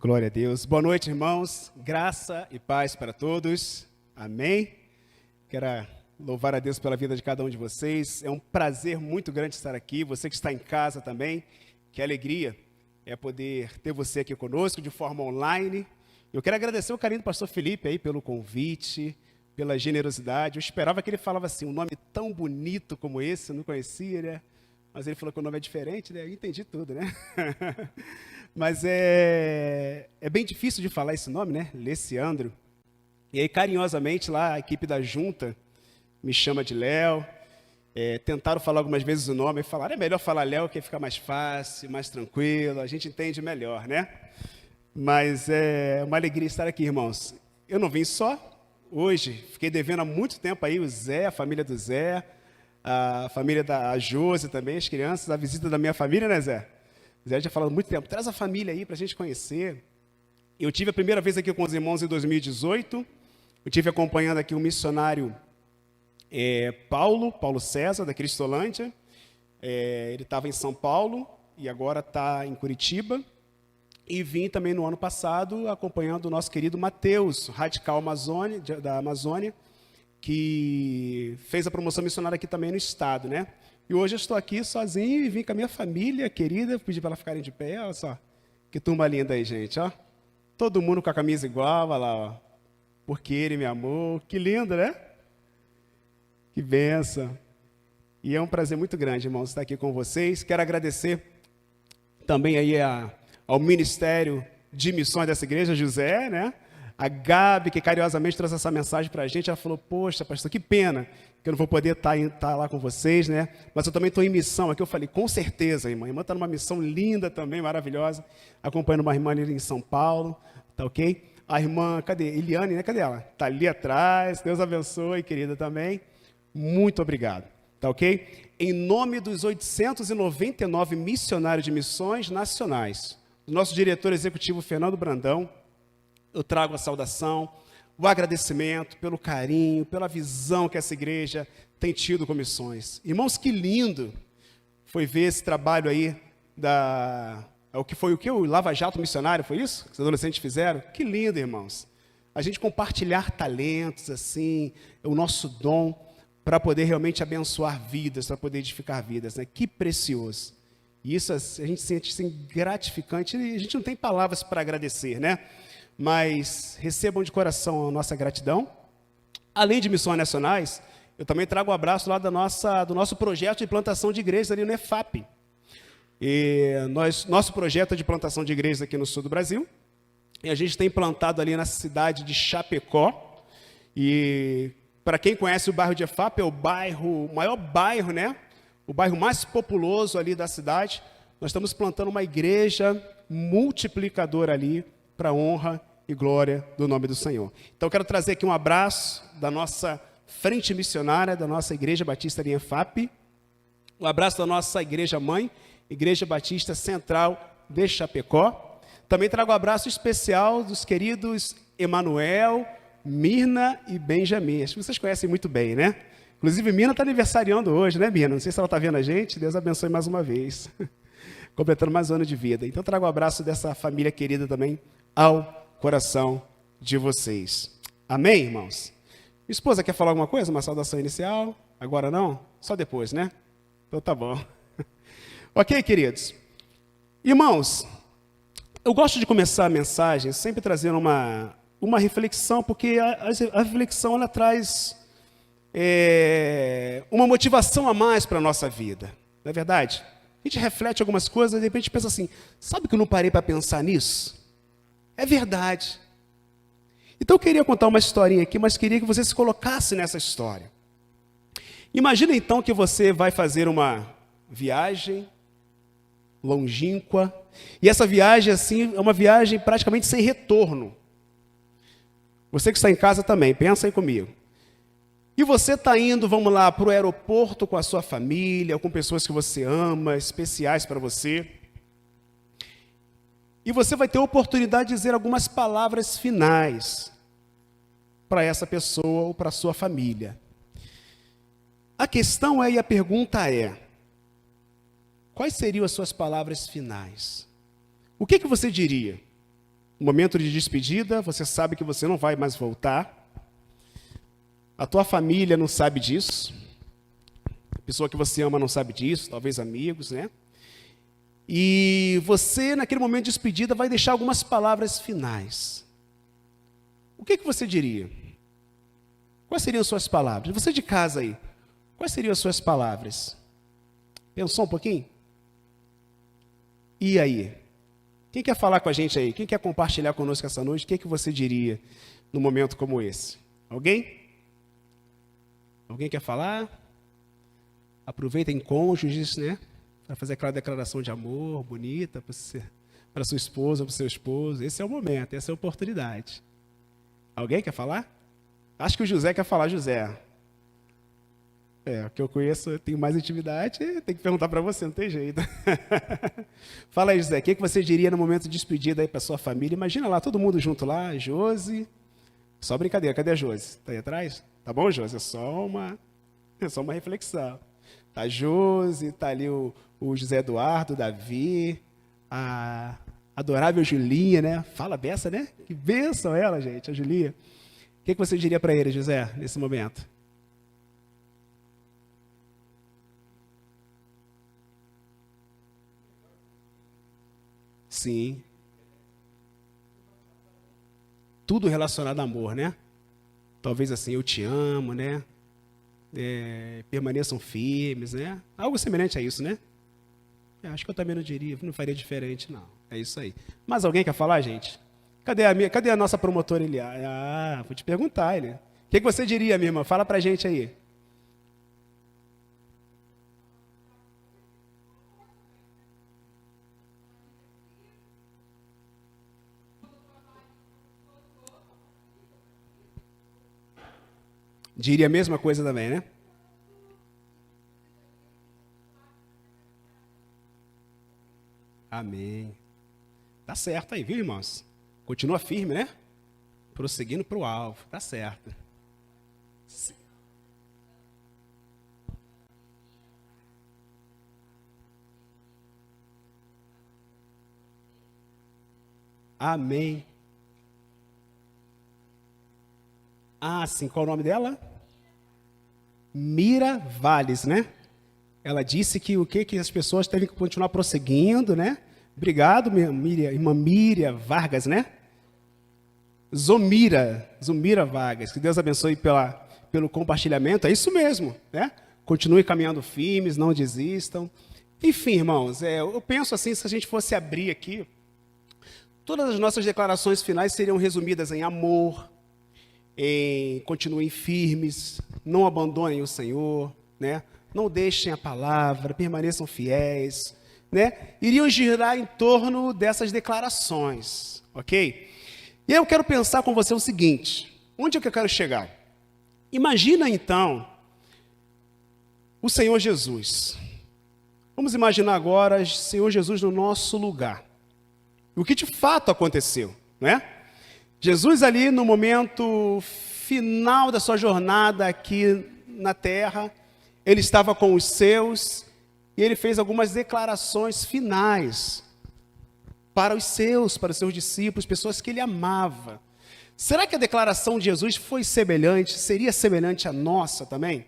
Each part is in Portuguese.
Glória a Deus. Boa noite, irmãos. Graça e paz para todos. Amém. Quero louvar a Deus pela vida de cada um de vocês. É um prazer muito grande estar aqui. Você que está em casa também. Que alegria é poder ter você aqui conosco de forma online. Eu quero agradecer o carinho do pastor Felipe aí pelo convite, pela generosidade. Eu esperava que ele falava assim, um nome tão bonito como esse, eu não conhecia, né? Mas ele falou que o nome é diferente, né? Eu entendi tudo, né? Mas é bem difícil de falar esse nome, né? Leciandro. E aí, carinhosamente, lá a equipe da junta me chama de Léo. Tentaram falar algumas vezes o nome e falaram, é melhor falar Léo, que fica mais fácil, mais tranquilo, a gente entende melhor, né? Mas é uma alegria estar aqui, irmãos. Eu não vim só hoje, fiquei devendo há muito tempo aí o Zé, a família do Zé, a família da Josi também, as crianças, a visita da minha família, né, Zé? Zé já falou há muito tempo, traz a família aí para a gente conhecer. Eu tive a primeira vez aqui com os irmãos em 2018, eu tive acompanhando aqui o missionário Paulo César, da Cristolândia. Ele estava em São Paulo e agora está em Curitiba. E vim também no ano passado acompanhando o nosso querido Mateus, radical da Amazônia, que fez a promoção missionária aqui também no estado, né? E hoje eu estou aqui sozinho e vim com a minha família querida, pedi para ela ficarem de pé, olha só. Que turma linda aí, gente, ó. Todo mundo com a camisa igual, olha lá, ó. Porque ele me amou, que lindo, né? Que benção. E é um prazer muito grande, irmãos, estar aqui com vocês. Quero agradecer também aí ao Ministério de Missões dessa igreja, José, né? A Gabi, que carinhosamente trouxe essa mensagem para a gente, ela falou, poxa, pastor, que pena que eu não vou poder estar lá com vocês, né? Mas eu também estou em missão aqui. Eu falei, com certeza, irmã. A irmã está numa missão linda também, maravilhosa, acompanhando uma irmã ali em São Paulo, tá ok? A irmã, cadê? Eliane, né? Cadê ela? Está ali atrás, Deus abençoe, querida também. Muito obrigado, tá ok? Em nome dos 899 missionários de missões nacionais, do nosso diretor executivo, Fernando Brandão, eu trago a saudação, o agradecimento pelo carinho, pela visão que essa igreja tem tido com missões. Irmãos, que lindo foi ver esse trabalho aí o que o Lava Jato Missionário, foi isso? Que os adolescentes fizeram? Que lindo, irmãos. A gente compartilhar talentos, assim, o nosso dom, para poder realmente abençoar vidas, para poder edificar vidas, né? Que precioso. E isso a gente sente assim, gratificante, e a gente não tem palavras para agradecer, né? Mas recebam de coração a nossa gratidão. Além de missões nacionais, eu também trago um abraço lá do nosso projeto de plantação de igrejas ali no EFAP. E nosso projeto de plantação de igrejas aqui no sul do Brasil, e a gente tem plantado ali na cidade de Chapecó. E para quem conhece o bairro de EFAP, é o maior bairro, né? O bairro mais populoso ali da cidade. Nós estamos plantando uma igreja multiplicadora ali para a honra e glória do nome do Senhor. Então, eu quero trazer aqui um abraço da nossa frente missionária, da nossa Igreja Batista em EFAP, um abraço da nossa Igreja Mãe, Igreja Batista Central de Chapecó. Também trago um abraço especial dos queridos Emanuel, Mirna e Benjamin. Acho que vocês conhecem muito bem, né? Inclusive, Mirna está aniversariando hoje, né, Mirna? Não sei se ela está vendo a gente. Deus abençoe mais uma vez. Completando mais um ano de vida. Então, trago um abraço dessa família querida também ao coração de vocês. Amém, irmãos? Minha esposa quer falar alguma coisa? Uma saudação inicial? Agora não? Só depois, né? Então, tá bom. Ok, queridos? Irmãos, eu gosto de começar a mensagem sempre trazendo uma reflexão, porque a reflexão, ela traz uma motivação a mais para a nossa vida. Não é verdade? A gente reflete algumas coisas e de repente pensa assim, sabe que eu não parei para pensar nisso? É verdade. Então eu queria contar uma historinha aqui, mas queria que você se colocasse nessa história. Imagina então que você vai fazer uma viagem longínqua, e essa viagem assim é uma viagem praticamente sem retorno. Você que está em casa também, pensa aí comigo. E você está indo, vamos lá, para o aeroporto com a sua família, com pessoas que você ama, especiais para você. E você vai ter a oportunidade de dizer algumas palavras finais para essa pessoa ou para a sua família. A questão e a pergunta é, quais seriam as suas palavras finais? O que você diria? No momento de despedida, você sabe que você não vai mais voltar. A tua família não sabe disso. A pessoa que você ama não sabe disso, talvez amigos, né? E você, naquele momento de despedida, vai deixar algumas palavras finais. O que você diria? Quais seriam as suas palavras? Você de casa aí, quais seriam as suas palavras? Pensou um pouquinho? E aí? Quem quer falar com a gente aí? Quem quer compartilhar conosco essa noite? O que você diria num momento como esse? Alguém? Alguém quer falar? Aproveitem cônjuges, né? Para fazer aquela declaração de amor bonita para sua esposa, para o seu esposo. Esse é o momento, essa é a oportunidade. Alguém quer falar? Acho que o José quer falar, José. O que eu conheço, eu tenho mais intimidade, tem que perguntar para você, não tem jeito. Fala aí, José, o que você diria no momento de despedida aí para sua família? Imagina lá, todo mundo junto lá, Josi. Só brincadeira, cadê a Josi? Está aí atrás? Tá bom, Josi? É só uma reflexão. Tá a Josi, tá ali o José Eduardo, o Davi, a adorável Julinha, né? Fala beça, né? Que bênção ela, gente, a Julinha. O que você diria para ele, José, nesse momento? Sim. Tudo relacionado a amor, né? Talvez assim, eu te amo, né? Permaneçam firmes, né? Algo semelhante a isso, né? Acho que eu também não diria, não faria diferente, não. É isso aí. Mas alguém quer falar, gente? Cadê a nossa promotora, Eliá? Vou te perguntar, ele. O que você diria, minha irmã? Fala pra gente aí. Diria a mesma coisa também, né? Amém. Tá certo aí, viu, irmãos? Continua firme, né? Prosseguindo para o alvo. Tá certo. Amém. Sim, qual o nome dela? Mira Valles, né? Ela disse que que as pessoas devem continuar prosseguindo, né? Obrigado, irmã Miriam Vargas, né? Zomira Vargas. Que Deus abençoe pelo compartilhamento. É isso mesmo, né? Continue caminhando firmes, não desistam. Enfim, irmãos, eu penso assim, se a gente fosse abrir aqui, todas as nossas declarações finais seriam resumidas em amor, continuem firmes, não abandonem o Senhor, né? Não deixem a palavra, permaneçam fiéis, né? Iriam girar em torno dessas declarações, ok? E eu quero pensar com você o seguinte, onde é que eu quero chegar? Imagina então o Senhor Jesus. Vamos imaginar agora o Senhor Jesus no nosso lugar. O que de fato aconteceu, né? Jesus ali no momento final da sua jornada aqui na terra, ele estava com os seus e ele fez algumas declarações finais para os seus discípulos, pessoas que ele amava. Será que a declaração de Jesus seria semelhante à nossa também?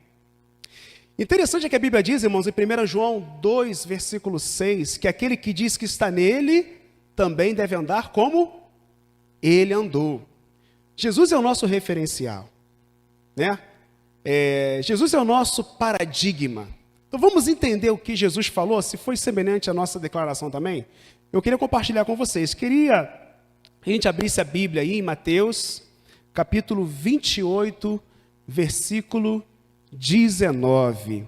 Interessante é que a Bíblia diz, irmãos, em 1 João 2, versículo 6, que aquele que diz que está nele também deve andar como ele andou. Jesus é o nosso referencial, né? Jesus é o nosso paradigma. Então vamos entender o que Jesus falou, se foi semelhante à nossa declaração também. Eu queria compartilhar com vocês. Queria que a gente abrisse a Bíblia aí em Mateus, capítulo 28, versículo 19.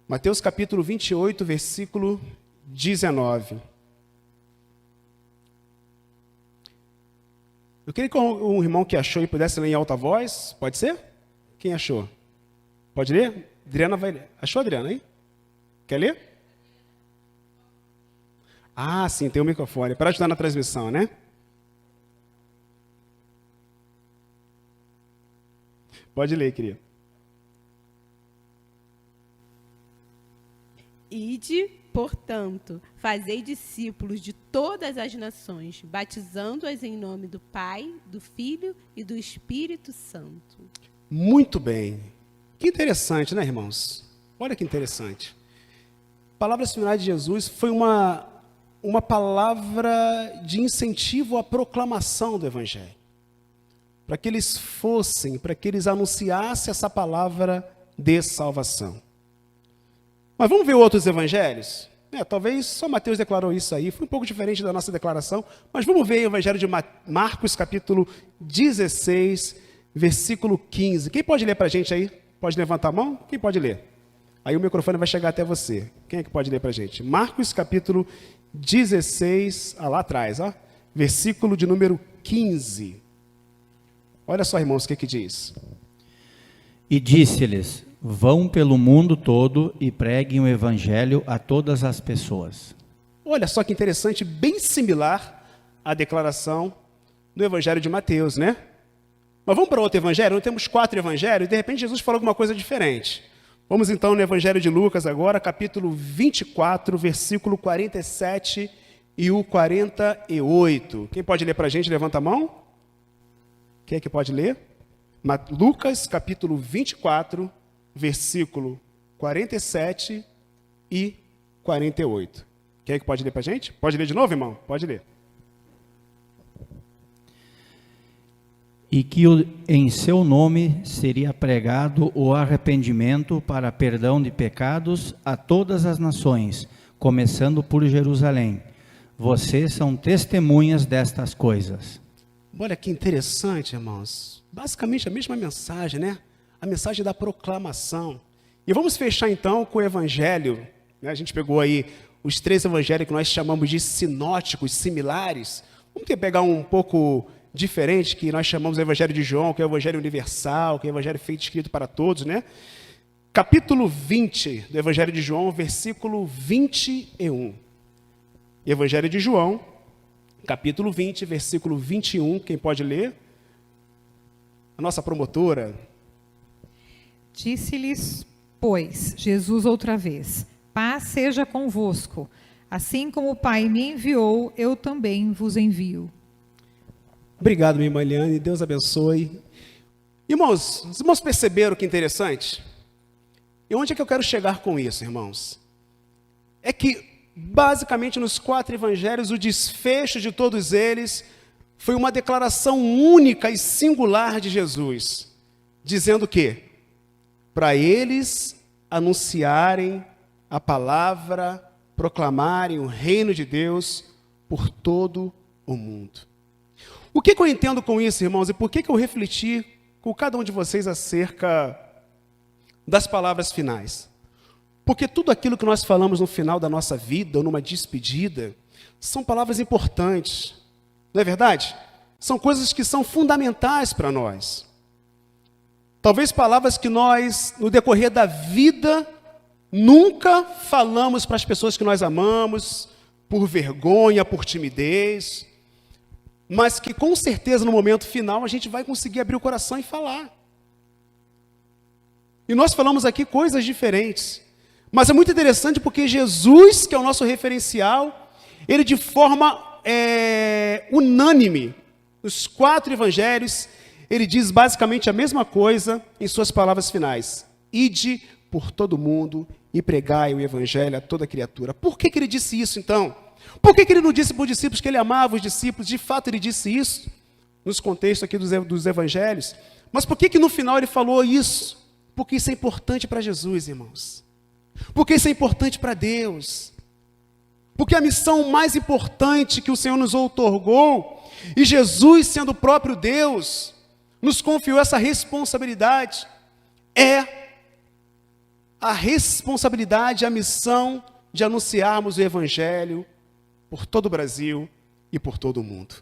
Mateus capítulo 28, versículo 19. Eu queria que um irmão que achou e pudesse ler em alta voz. Pode ser? Quem achou? Pode ler? Adriana vai ler. Achou, Adriana, aí? Quer ler? Sim, tem um microfone. Para ajudar na transmissão, né? Pode ler, querida. Ide Portanto, fazei discípulos de todas as nações, batizando-as em nome do Pai, do Filho e do Espírito Santo. Muito bem. Que interessante, né, irmãos? Olha que interessante. Palavras finais de Jesus foi uma palavra de incentivo à proclamação do Evangelho. Para que eles fossem, para que eles anunciassem essa palavra de salvação. Mas vamos ver outros evangelhos? Talvez só Mateus declarou isso aí, foi um pouco diferente da nossa declaração, mas vamos ver o evangelho de Marcos, capítulo 16, versículo 15. Quem pode ler para a gente aí? Pode levantar a mão? Quem pode ler? Aí o microfone vai chegar até você. Quem é que pode ler para a gente? Marcos, capítulo 16, lá atrás, versículo de número 15. Olha só, irmãos, o que diz. E disse-lhes: vão pelo mundo todo e preguem o evangelho a todas as pessoas. Olha só que interessante, bem similar à declaração do evangelho de Mateus, né? Mas vamos para outro evangelho? Nós temos 4 evangelhos, e de repente Jesus falou alguma coisa diferente. Vamos então no evangelho de Lucas agora, capítulo 24, versículo 47 e o 48. Quem pode ler para a gente? Levanta a mão. Quem é que pode ler? Lucas, capítulo 24, versículo 47 e 48. Quem é que pode ler para a gente? Pode ler de novo, irmão? Pode ler. E que em seu nome seria pregado o arrependimento para perdão de pecados a todas as nações, começando por Jerusalém. Vocês são testemunhas destas coisas. Olha que interessante, irmãos. Basicamente a mesma mensagem, né? A mensagem da proclamação. E vamos fechar então com o evangelho. A gente pegou aí os 3 evangelhos que nós chamamos de sinóticos, similares. Vamos pegar um pouco diferente, que nós chamamos de evangelho de João, que é o evangelho universal, que é o evangelho feito escrito para todos, né? Capítulo 20 do evangelho de João, versículo 21. Evangelho de João, capítulo 20, versículo 21. Quem pode ler? A nossa promotora. Disse-lhes, pois, Jesus outra vez: paz seja convosco. Assim como o Pai me enviou, eu também vos envio. Obrigado, minha irmã Eliane. Deus abençoe. Irmãos, os irmãos perceberam que interessante? E onde é que eu quero chegar com isso, irmãos? É que, basicamente, nos 4 evangelhos, o desfecho de todos eles foi uma declaração única e singular de Jesus, dizendo que, para eles anunciarem a palavra, proclamarem o reino de Deus por todo o mundo. O que eu entendo com isso, irmãos, e por que eu refleti com cada um de vocês acerca das palavras finais? Porque tudo aquilo que nós falamos no final da nossa vida, ou numa despedida, são palavras importantes, não é verdade? São coisas que são fundamentais para nós. Talvez palavras que nós, no decorrer da vida, nunca falamos para as pessoas que nós amamos, por vergonha, por timidez, mas que com certeza no momento final a gente vai conseguir abrir o coração e falar. E nós falamos aqui coisas diferentes, mas é muito interessante porque Jesus, que é o nosso referencial, ele de forma unânime, nos 4 evangelhos, ele diz basicamente a mesma coisa em suas palavras finais: ide por todo mundo e pregai o evangelho a toda criatura. Por que ele disse isso então? Por que ele não disse para os discípulos que ele amava os discípulos? De fato ele disse isso, nos contextos aqui dos evangelhos. Mas por que no final ele falou isso? Porque isso é importante para Jesus, irmãos. Porque isso é importante para Deus. Porque a missão mais importante que o Senhor nos outorgou, e Jesus, sendo o próprio Deus, nos confiou essa responsabilidade, é a responsabilidade, a missão de anunciarmos o Evangelho por todo o Brasil e por todo o mundo.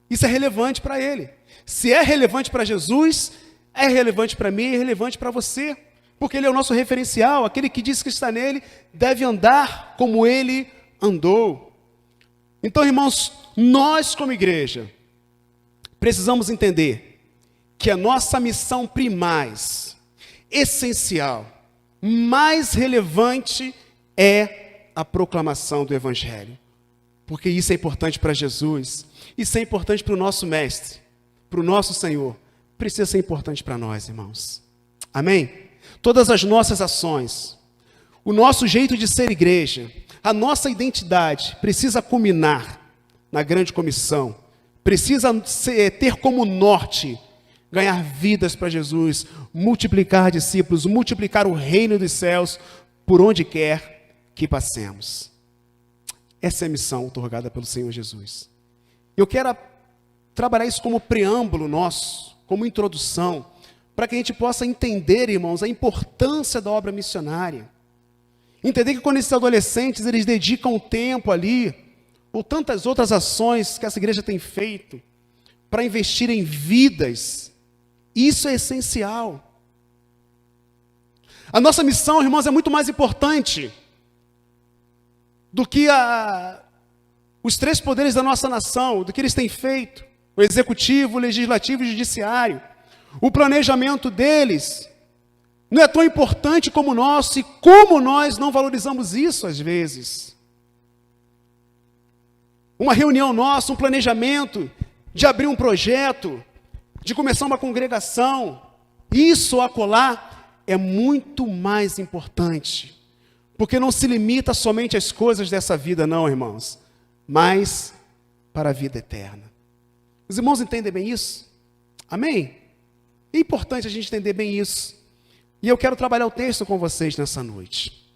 Isso é relevante para Ele. Se é relevante para Jesus, é relevante para mim, é relevante para você, porque Ele é o nosso referencial. Aquele que diz que está nele deve andar como Ele andou. Então, irmãos, nós como igreja precisamos entender que a nossa missão primaz, essencial, mais relevante é a proclamação do Evangelho. Porque isso é importante para Jesus, isso é importante para o nosso Mestre, para o nosso Senhor. Precisa ser importante para nós, irmãos. Amém? Todas as nossas ações, o nosso jeito de ser igreja, a nossa identidade precisa culminar na grande comissão, precisa ter como norte ganhar vidas para Jesus, multiplicar discípulos, multiplicar o reino dos céus por onde quer que passemos. Essa é a missão otorgada pelo Senhor Jesus. Eu quero trabalhar isso como preâmbulo nosso, como introdução, para que a gente possa entender, irmãos, a importância da obra missionária. Entender que quando esses adolescentes, eles dedicam tempo ali, ou tantas outras ações que essa igreja tem feito, para investir em vidas, isso é essencial. A nossa missão, irmãos, é muito mais importante do que os três poderes da nossa nação, do que eles têm feito, o executivo, o legislativo e o judiciário. O planejamento deles não é tão importante como o nosso, e como nós não valorizamos isso às vezes. Uma reunião nossa, um planejamento de abrir um projeto, de começar uma congregação, isso acolá é muito mais importante, porque não se limita somente às coisas dessa vida, não, irmãos, mas para a vida eterna. Os irmãos entendem bem isso? Amém? É importante a gente entender bem isso. E eu quero trabalhar o texto com vocês nessa noite.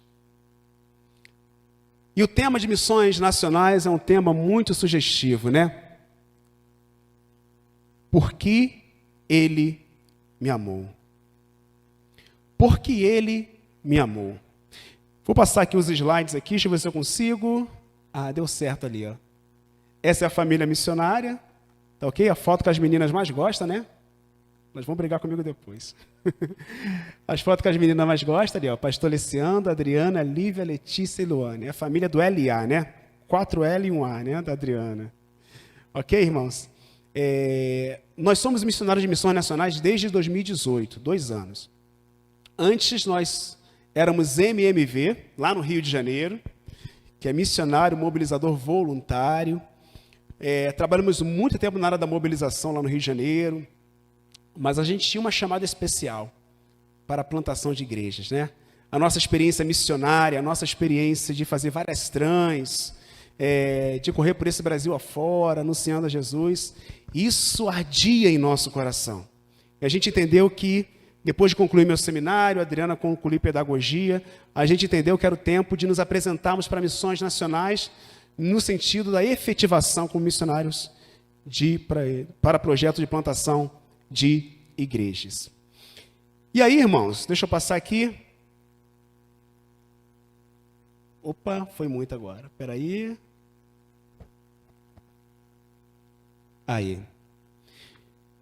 E o tema de missões nacionais é um tema muito sugestivo, né? Porque ele me amou. Porque ele me amou. Vou passar aqui os slides aqui, deixa eu ver se eu consigo. Ah, deu certo ali, ó. Essa é a família missionária. Tá ok? A foto que as meninas mais gostam, né? Elas vão brigar comigo depois. As fotos que as meninas mais gostam ali, ó. Pastor Leciando, Adriana, Lívia, Letícia e Luane. É a família do LA, né? 4L e 1A, né? Da Adriana. Ok, irmãos? Nós somos missionários de missões nacionais desde 2018, 2 anos. Antes nós éramos MMV, lá no Rio de Janeiro, que é missionário, mobilizador voluntário. Trabalhamos muito tempo na área da mobilização lá no Rio de Janeiro, mas a gente tinha uma chamada especial para a plantação de igrejas, né? A nossa experiência missionária, a nossa experiência de fazer várias trans, de correr por esse Brasil afora, anunciando a Jesus, isso ardia em nosso coração. E a gente entendeu que, depois de concluir meu seminário, a Adriana concluiu pedagogia, a gente entendeu que era o tempo de nos apresentarmos para missões nacionais, no sentido da efetivação como missionários para projetos de plantação de igrejas. E aí, irmãos, deixa eu passar aqui. Opa, foi muito agora. Espera aí. Aí.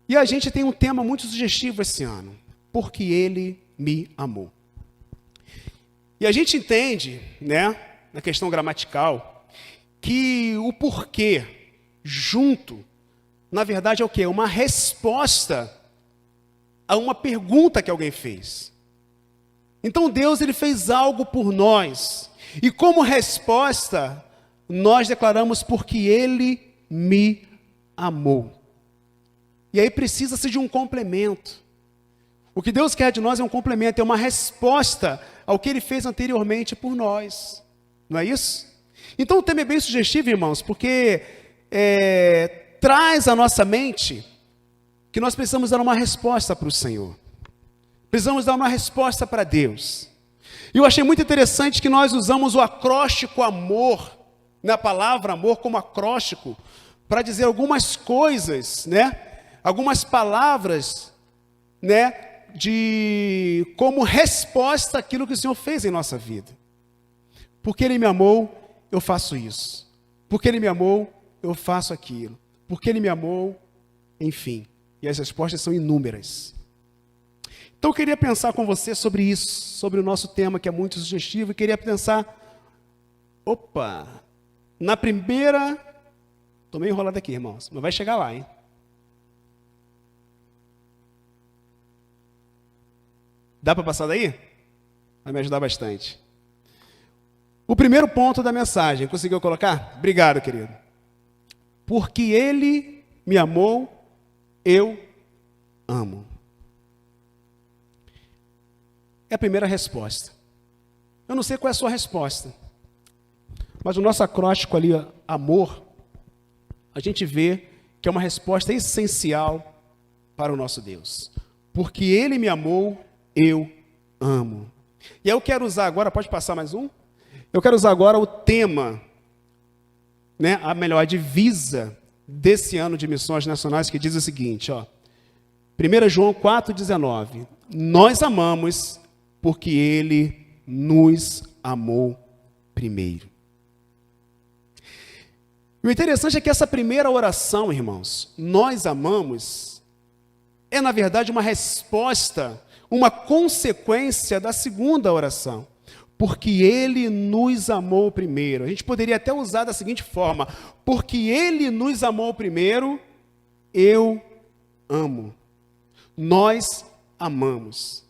E a gente tem um tema muito sugestivo esse ano. Porque ele me amou. E a gente entende, né, na questão gramatical, que o porquê junto, na verdade é o quê? Uma resposta a uma pergunta que alguém fez. Então Deus, ele fez algo por nós. E como resposta, nós declaramos porque ele me amou. E aí precisa-se de um complemento. O que Deus quer de nós é um complemento, é uma resposta ao que ele fez anteriormente por nós. Não é isso? Então o tema é bem sugestivo, irmãos, porque traz à nossa mente que nós precisamos dar uma resposta para o Senhor. Precisamos dar uma resposta para Deus. E eu achei muito interessante que nós usamos o acróstico amor, na palavra amor como acróstico, para dizer algumas coisas, né? Algumas palavras, né? Como resposta àquilo que o Senhor fez em nossa vida. Porque ele me amou, eu faço isso. Porque ele me amou, eu faço aquilo. Porque ele me amou, enfim. E as respostas são inúmeras. Então eu queria pensar com você sobre isso, sobre o nosso tema que é muito sugestivo, e queria pensar, na primeira, estou meio enrolado aqui, irmãos, mas vai chegar lá, hein? Dá para passar daí? Vai me ajudar bastante. O primeiro ponto da mensagem, conseguiu colocar? Obrigado, querido. Porque ele me amou, eu amo. É a primeira resposta. Eu não sei qual é a sua resposta, mas o nosso acróstico ali, amor, a gente vê que é uma resposta essencial para o nosso Deus. Porque ele me amou, eu amo. E eu quero usar agora, pode passar mais um? Eu quero usar agora o tema, a divisa desse ano de missões nacionais, que diz o seguinte, 1 João 4,19. Nós amamos porque ele nos amou primeiro. E o interessante é que essa primeira oração, irmãos, nós amamos, é na verdade uma resposta, uma consequência da segunda oração. Porque ele nos amou primeiro. A gente poderia até usar da seguinte forma: porque ele nos amou primeiro, eu amo. Nós amamos.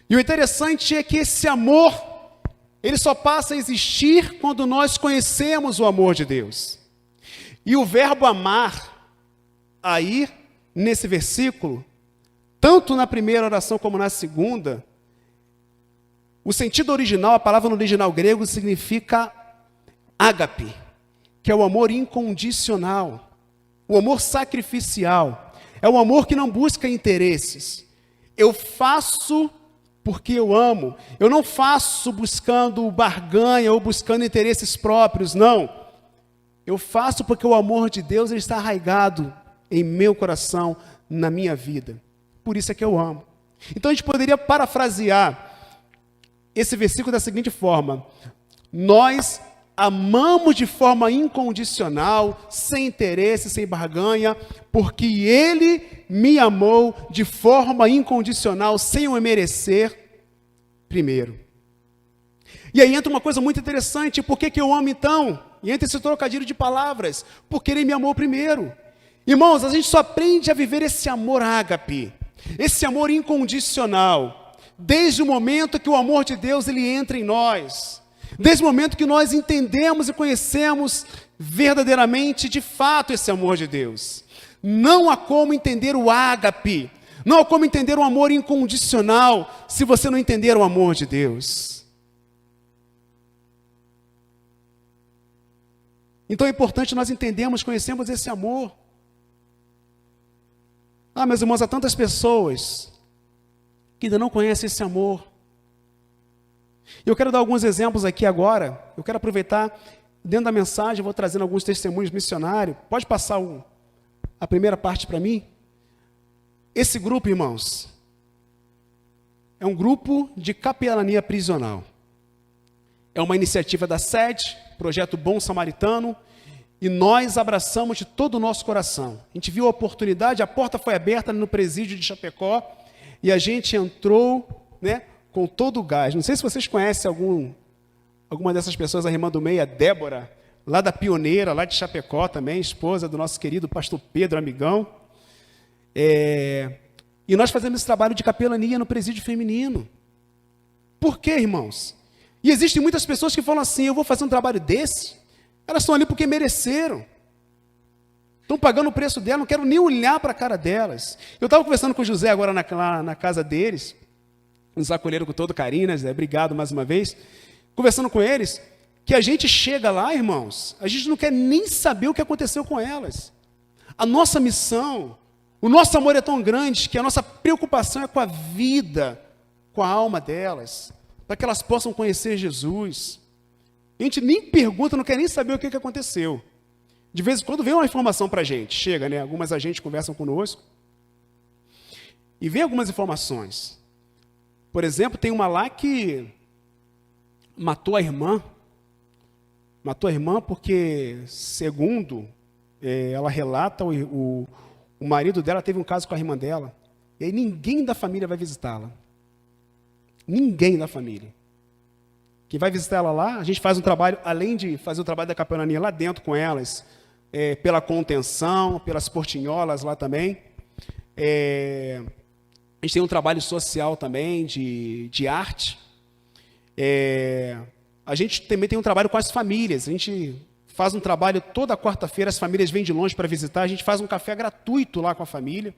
E o interessante é que esse amor, ele só passa a existir quando nós conhecemos o amor de Deus. E o verbo amar, aí, nesse versículo, tanto na primeira oração como na segunda, o sentido original, a palavra no original grego, significa ágape, que é o amor incondicional, o amor sacrificial, é o amor que não busca interesses. Eu faço porque eu amo, eu não faço buscando barganha ou buscando interesses próprios, não. Eu faço porque o amor de Deus ele está arraigado em meu coração, na minha vida. Por isso é que eu amo. Então a gente poderia parafrasear esse versículo da seguinte forma: nós amamos de forma incondicional, sem interesse, sem barganha, porque ele me amou de forma incondicional, sem eu merecer, primeiro. E aí entra uma coisa muito interessante: por que eu amo então? E entra esse trocadilho de palavras: porque ele me amou primeiro. Irmãos, a gente só aprende a viver esse amor ágape, esse amor incondicional, desde o momento que o amor de Deus ele entra em nós, desde o momento que nós entendemos e conhecemos verdadeiramente, de fato, esse amor de Deus. Não há como entender o ágape, não há como entender o amor incondicional, se você não entender o amor de Deus. Então é importante nós entendermos, conhecemos esse amor. Meus irmãos, há tantas pessoas que ainda não conhecem esse amor. Eu quero dar alguns exemplos aqui agora. Eu quero aproveitar, dentro da mensagem, eu vou trazendo alguns testemunhos missionários. Pode passar a primeira parte para mim? Esse grupo, irmãos, é um grupo de capelania prisional. É uma iniciativa da sede, Projeto Bom Samaritano, e nós abraçamos de todo o nosso coração. A gente viu a oportunidade, a porta foi aberta no presídio de Chapecó, e a gente entrou, com todo o gás. Não sei se vocês conhecem alguma dessas pessoas, a irmã do meio, a Débora, lá da Pioneira, lá de Chapecó também, esposa do nosso querido pastor Pedro, amigão. E nós fazemos esse trabalho de capelania no presídio feminino. Por quê, irmãos? E existem muitas pessoas que falam assim: eu vou fazer um trabalho desse. Elas estão ali porque mereceram. Estão pagando o preço dela, não quero nem olhar para a cara delas. Eu estava conversando com o José agora na casa deles, nos acolheram com todo carinho, né, José? Obrigado mais uma vez. Conversando com eles, que a gente chega lá, irmãos, a gente não quer nem saber o que aconteceu com elas. A nossa missão, o nosso amor é tão grande que a nossa preocupação é com a vida, com a alma delas, para que elas possam conhecer Jesus. A gente nem pergunta, não quer nem saber o que aconteceu. De vez em quando vem uma informação para a gente, chega, algumas agentes conversam conosco, e vem algumas informações. Por exemplo, tem uma lá que matou a irmã porque, segundo ela relata, o marido dela teve um caso com a irmã dela, e aí ninguém da família vai visitá-la. Ninguém da família. Quem vai visitar ela lá, a gente faz um trabalho, além de fazer o trabalho da capelania lá dentro com elas, pela contenção, pelas portinholas lá também. A gente tem um trabalho social também, de arte. a gente também tem um trabalho com as famílias. A gente faz um trabalho toda quarta-feira, as famílias vêm de longe para visitar, a gente faz um café gratuito lá com a família.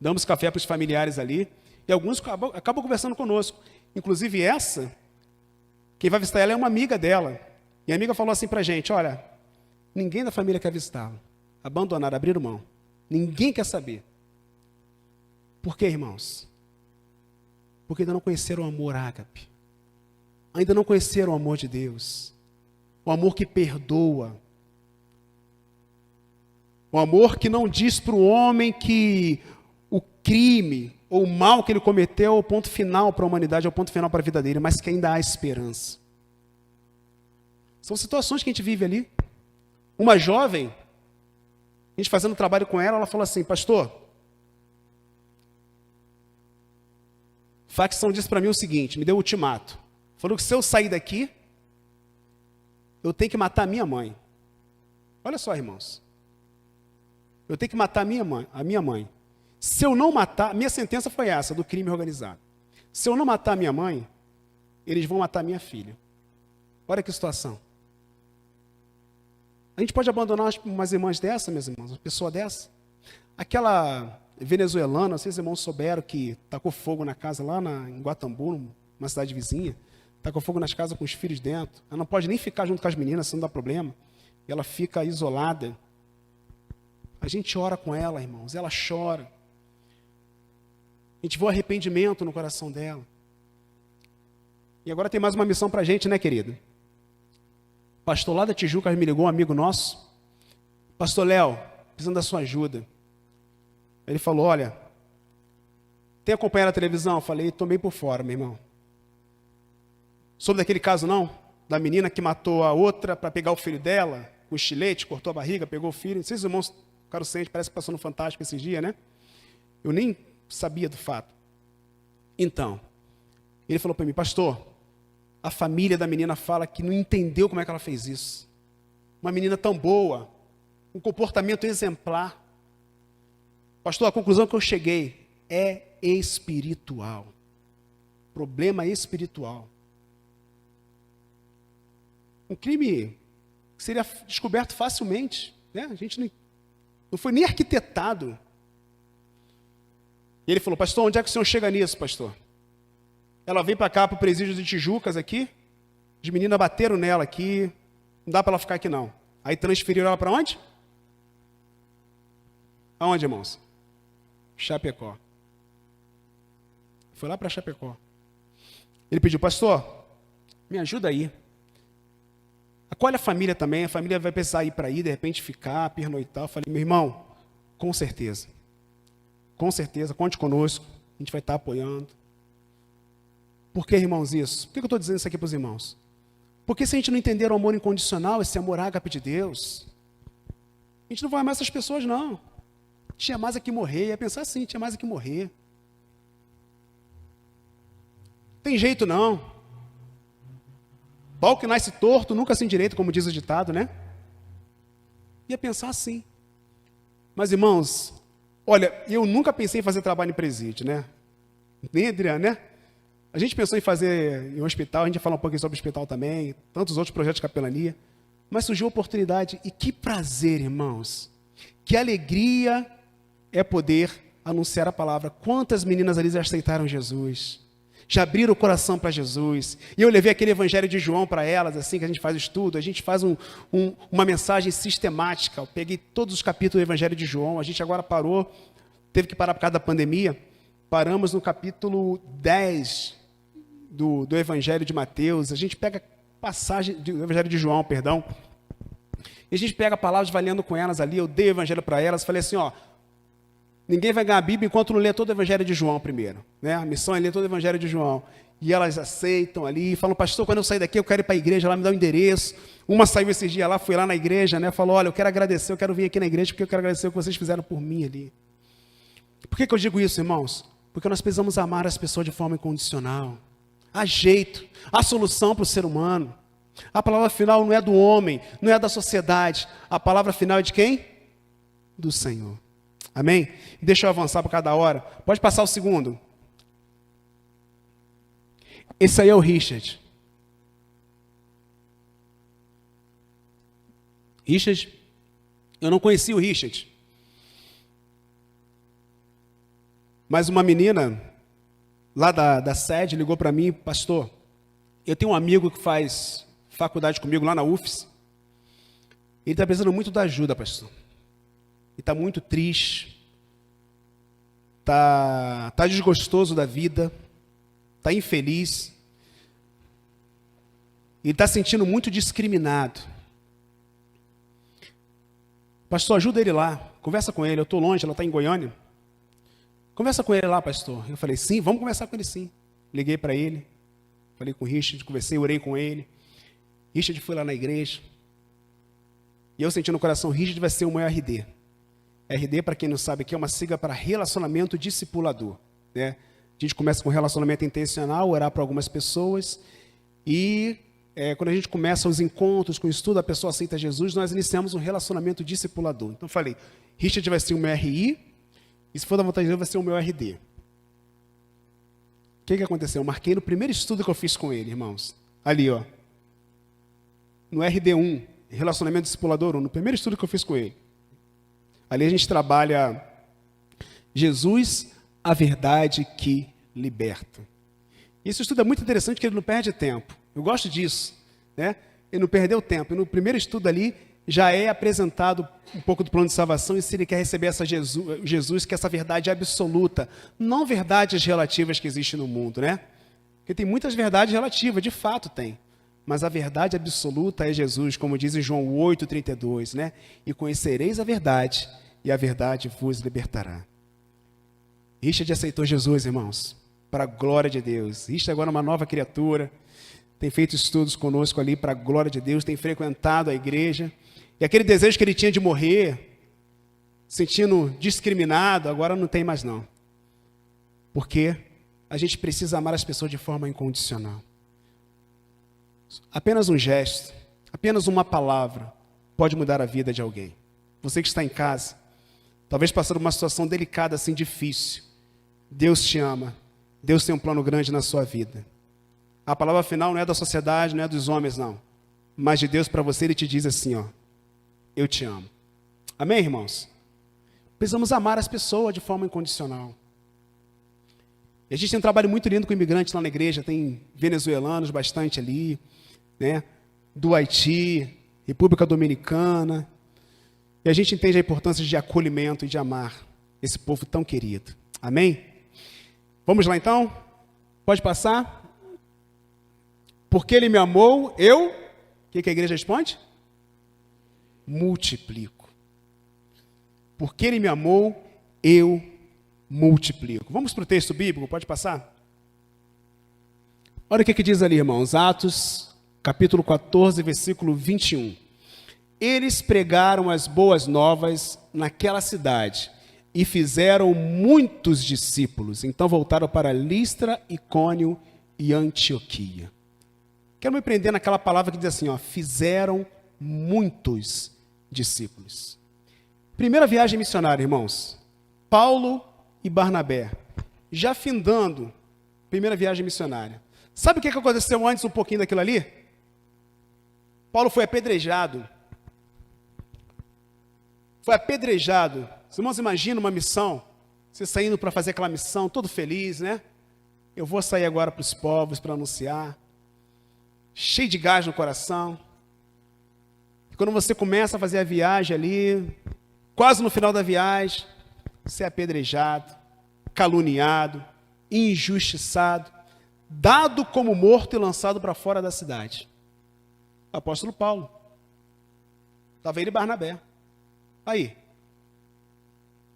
Damos café para os familiares ali. E alguns acabam conversando conosco. Inclusive quem vai visitar ela é uma amiga dela. E a amiga falou assim para a gente, olha, ninguém da família quer visitá-la. Abandonaram, abriram mão. Ninguém quer saber. Por quê, irmãos? Porque ainda não conheceram o amor ágape. Ainda não conheceram o amor de Deus. O amor que perdoa. O amor que não diz para o homem que o crime ou o mal que ele cometeu é o ponto final para a humanidade, é o ponto final para a vida dele, mas que ainda há esperança. São situações que a gente vive ali. Uma jovem, a gente fazendo trabalho com ela, ela falou assim, pastor, facção disse para mim o seguinte, me deu um ultimato. Falou que se eu sair daqui, eu tenho que matar a minha mãe. Olha só, irmãos. Eu tenho que matar a minha mãe. Se eu não matar, minha sentença foi essa, do crime organizado. Se eu não matar a minha mãe, eles vão matar a minha filha. Olha que situação. A gente pode abandonar umas irmãs dessa, meus irmãos, uma pessoa dessa? Aquela venezuelana, não sei se os irmãos souberam, que tacou fogo na casa lá em Guatambu, uma cidade vizinha, tacou fogo nas casas com os filhos dentro. Ela não pode nem ficar junto com as meninas, senão dá problema. Ela fica isolada. A gente ora com ela, irmãos, ela chora. A gente vê o arrependimento no coração dela. E agora tem mais uma missão para a gente, né, querido? O pastor lá da Tijuca me ligou, um amigo nosso. Pastor Léo, precisando da sua ajuda. Ele falou, olha, tem acompanhado a televisão? Eu falei, tomei por fora, meu irmão. Soube daquele caso, não? Da menina que matou a outra para pegar o filho dela, com estilete, cortou a barriga, pegou o filho. Não sei se os irmãos ficaram cientes, parece que passou no Fantástico esses dias, né? Eu nem sabia do fato. Então, ele falou para mim, pastor, a família da menina fala que não entendeu como é que ela fez isso. Uma menina tão boa, um comportamento exemplar. Pastor, a conclusão que eu cheguei é espiritual. Problema espiritual. Um crime que seria descoberto facilmente, né? A gente não foi nem arquitetado. E ele falou, pastor, onde é que o senhor chega nisso, pastor? Ela veio para cá, para o presídio de Tijucas aqui, as meninas bateram nela aqui, não dá para ela ficar aqui não. Aí transferiram ela para onde? Aonde, irmãos? Chapecó. Foi lá para Chapecó. Ele pediu, pastor, me ajuda aí. Acolhe a família também, a família vai precisar ir para aí, de repente ficar, pernoitar. Eu falei, meu irmão, com certeza, conte conosco, a gente vai estar apoiando. Por que, irmãos, isso? Por que eu estou dizendo isso aqui para os irmãos? Porque se a gente não entender o amor incondicional, esse amor ágape de Deus, a gente não vai amar essas pessoas, não. Tinha mais a que morrer, ia pensar assim, tinha mais a que morrer. Tem jeito não. Pau que nasce torto, nunca se endireita, como diz o ditado, né? Ia pensar assim. Mas, irmãos, olha, eu nunca pensei em fazer trabalho em presídio, né? Nem Adriano, né? A gente pensou em fazer em um hospital, a gente vai falar um pouquinho sobre o hospital também, tantos outros projetos de capelania, mas surgiu a oportunidade, e que prazer, irmãos, que alegria é poder anunciar a palavra. Quantas meninas ali já aceitaram Jesus, já abriram o coração para Jesus, e eu levei aquele evangelho de João para elas, assim que a gente faz o estudo, a gente faz uma mensagem sistemática, eu peguei todos os capítulos do evangelho de João, a gente agora parou, teve que parar por causa da pandemia, paramos no capítulo 10 do Evangelho de Mateus, a gente pega passagem do Evangelho de João, perdão, e a gente pega palavras, vai lendo com elas ali, eu dei o Evangelho para elas, falei assim, ó, ninguém vai ganhar a Bíblia enquanto não lê todo o Evangelho de João primeiro, né? A missão é ler todo o Evangelho de João, e elas aceitam ali, falam, pastor, quando eu sair daqui eu quero ir para a igreja, lá me dá o endereço, uma saiu esses dias lá, foi lá na igreja, né? Falou, olha, eu quero agradecer, eu quero vir aqui na igreja, porque eu quero agradecer o que vocês fizeram por mim ali. Por que eu digo isso, irmãos? Porque nós precisamos amar as pessoas de forma incondicional. Há jeito, há solução para o ser humano. A palavra final não é do homem, não é da sociedade. A palavra final é de quem? Do Senhor. Amém? Deixa eu avançar por cada hora. Pode passar o segundo. Esse aí é o Richard. Richard, eu não conhecia o Richard. Mas uma menina lá da sede ligou para mim: pastor, eu tenho um amigo que faz faculdade comigo lá na UFES. Ele está precisando muito da ajuda, pastor. Ele está muito triste, está desgostoso da vida, está infeliz. Ele está se sentindo muito discriminado. Pastor, ajuda ele lá, conversa com ele. Eu estou longe, ela está em Goiânia. Conversa com ele lá, pastor. Eu falei: sim, vamos conversar com ele sim. Liguei para ele, falei com o Richard, conversei, orei com ele. Richard foi lá na igreja. E eu senti no coração: Richard vai ser o meu RD. RD, para quem não sabe, aqui é uma sigla para relacionamento discipulador, né? A gente começa com relacionamento intencional, orar para algumas pessoas. E quando a gente começa os encontros com o estudo, a pessoa aceita Jesus, nós iniciamos um relacionamento discipulador. Então eu falei: Richard vai ser o meu RI, e se for da vontade de Deus, vai ser o meu RD. O que aconteceu? Eu marquei no primeiro estudo que eu fiz com ele, irmãos. Ali, ó. No RD1, relacionamento discipulador 1, no primeiro estudo que eu fiz com ele. Ali a gente trabalha Jesus, a verdade que liberta. Esse estudo é muito interessante, porque ele não perde tempo. Eu gosto disso, né? Ele não perdeu tempo. E no primeiro estudo ali, já é apresentado um pouco do plano de salvação e se ele quer receber essa Jesus, que é essa verdade absoluta, não verdades relativas que existem no mundo, né? Porque tem muitas verdades relativas, de fato tem. Mas a verdade absoluta é Jesus, como diz em João 8,32, né? E conhecereis a verdade, e a verdade vos libertará. Richard aceitou Jesus, irmãos, para a glória de Deus. Richard agora é uma nova criatura, tem feito estudos conosco ali para a glória de Deus, tem frequentado a igreja. E aquele desejo que ele tinha de morrer, sentindo discriminado, agora não tem mais não. Porque a gente precisa amar as pessoas de forma incondicional. Apenas um gesto, apenas uma palavra pode mudar a vida de alguém. Você que está em casa, talvez passando uma situação delicada assim, difícil. Deus te ama. Deus tem um plano grande na sua vida. A palavra final não é da sociedade, não é dos homens, não. Mas de Deus para você, Ele te diz assim, ó: eu te amo. Amém, irmãos? Precisamos amar as pessoas de forma incondicional. E a gente tem um trabalho muito lindo com imigrantes lá na igreja. Tem venezuelanos bastante ali, né? Do Haiti, República Dominicana. E a gente entende a importância de acolhimento e de amar esse povo tão querido. Amém? Vamos lá então? Pode passar? Porque Ele me amou, eu... O que a igreja responde? Multiplico. Porque Ele me amou, eu multiplico. Vamos para o texto bíblico, pode passar? Olha o que diz ali, irmãos. Atos, capítulo 14, versículo 21. Eles pregaram as boas novas naquela cidade e fizeram muitos discípulos. Então voltaram para Listra, Icônio e Antioquia. Quero me prender naquela palavra que diz assim, ó: fizeram muitos discípulos. Primeira viagem missionária, irmãos. Paulo e Barnabé, já findando, primeira viagem missionária. Sabe o que aconteceu antes um pouquinho daquilo ali? Paulo foi apedrejado. Foi apedrejado. Os irmãos imaginam uma missão, você saindo para fazer aquela missão, todo feliz, né? Eu vou sair agora para os povos para anunciar. Cheio de gás no coração. E quando você começa a fazer a viagem ali, quase no final da viagem, você é apedrejado, caluniado, injustiçado, dado como morto e lançado para fora da cidade. O apóstolo Paulo. Estava ele e Barnabé. Aí.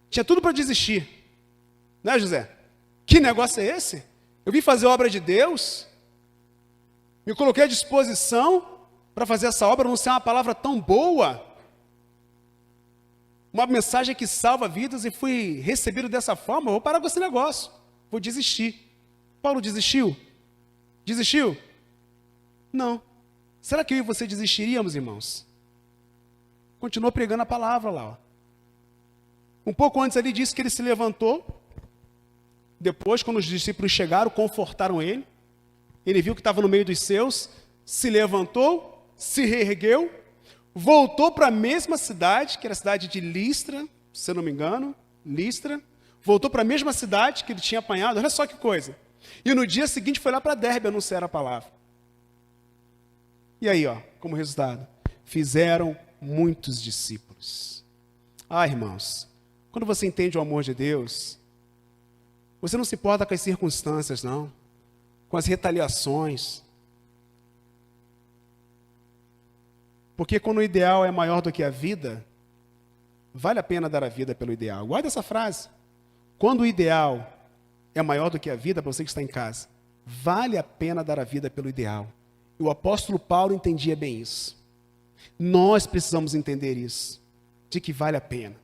Tinha tudo para desistir. Né, José? Que negócio é esse? Eu vim fazer a obra de Deus, me coloquei à disposição para fazer essa obra, anunciar uma palavra tão boa, uma mensagem que salva vidas, e fui recebido dessa forma. Eu vou parar com esse negócio, vou desistir. Paulo desistiu? Desistiu? Não. Será que eu e você desistiríamos, irmãos? Continuou pregando a palavra lá. Ó. Um pouco antes ali disse que ele se levantou. Depois, quando os discípulos chegaram, confortaram ele. Ele viu que estava no meio dos seus, se levantou, se reergueu, voltou para a mesma cidade, que era a cidade de Listra, se eu não me engano, Listra, voltou para a mesma cidade que ele tinha apanhado, olha só que coisa. E no dia seguinte foi lá para Derbe anunciar a palavra. E aí, ó, como resultado, fizeram muitos discípulos. Ah, irmãos, quando você entende o amor de Deus, você não se importa com as circunstâncias, não, com as retaliações. Porque quando o ideal é maior do que a vida, vale a pena dar a vida pelo ideal. Guarda essa frase. Quando o ideal é maior do que a vida, para você que está em casa, vale a pena dar a vida pelo ideal. E o apóstolo Paulo entendia bem isso. Nós precisamos entender isso, de que vale a pena.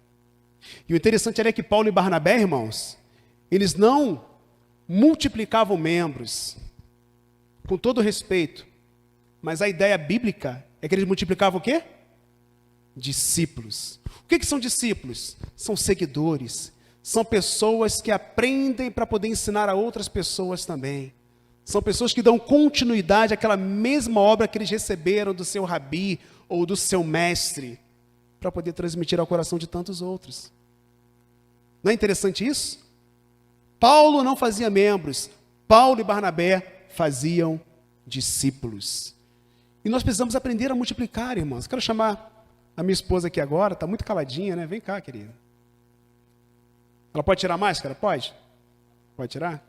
E o interessante é que Paulo e Barnabé, irmãos, eles não multiplicavam membros, com todo respeito, mas a ideia bíblica é que eles multiplicavam o quê? Discípulos. O que são discípulos? São seguidores, são pessoas que aprendem para poder ensinar a outras pessoas também. São pessoas que dão continuidade àquela mesma obra que eles receberam do seu rabi ou do seu mestre, para poder transmitir ao coração de tantos outros. Não é interessante isso? Paulo não fazia membros, Paulo e Barnabé faziam discípulos. E nós precisamos aprender a multiplicar, irmãos. Quero chamar a minha esposa aqui agora, está muito caladinha, né? Vem cá, querida. Ela pode tirar a máscara? Pode? Pode tirar?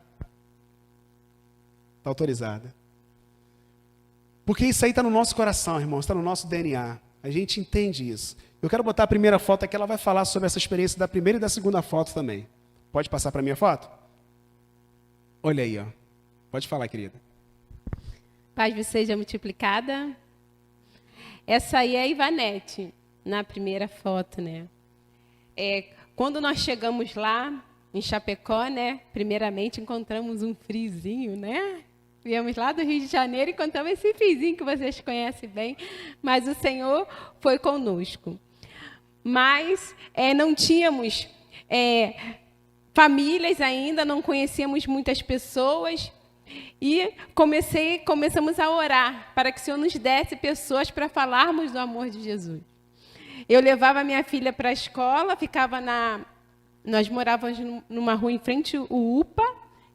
Está autorizada. Porque isso aí está no nosso coração, irmãos, está no nosso DNA. A gente entende isso. Eu quero botar a primeira foto aqui, ela vai falar sobre essa experiência da primeira e da segunda foto também. Pode passar para a minha foto? Olha aí, ó. Pode falar, querida. Paz seja multiplicada. Essa aí é a Ivanete, na primeira foto, né? Quando nós chegamos lá, em Chapecó, né? Primeiramente encontramos um friozinho, né? Viemos lá do Rio de Janeiro e encontramos esse friozinho que vocês conhecem bem, mas o Senhor foi conosco. Mas não tínhamos famílias ainda, não conhecíamos muitas pessoas, e começamos a orar para que o Senhor nos desse pessoas para falarmos do amor de Jesus. Eu levava minha filha para a escola, nós morávamos numa rua em frente ao UPA,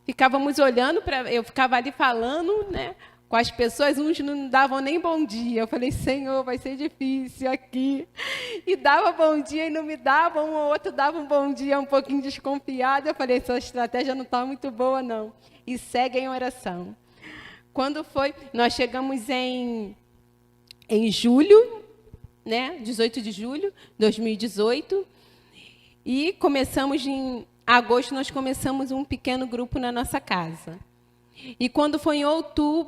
ficávamos olhando, eu ficava ali falando, né, com as pessoas, uns não davam nem bom dia. Eu falei, Senhor, vai ser difícil aqui. E dava bom dia e não me dava, um ou outro dava um bom dia um pouquinho desconfiado. Eu falei, essa estratégia não está muito boa, não. E segue em oração. Quando foi? Nós chegamos em julho, né, 18 de julho de 2018, e começamos em agosto, nós começamos um pequeno grupo na nossa casa. E quando foi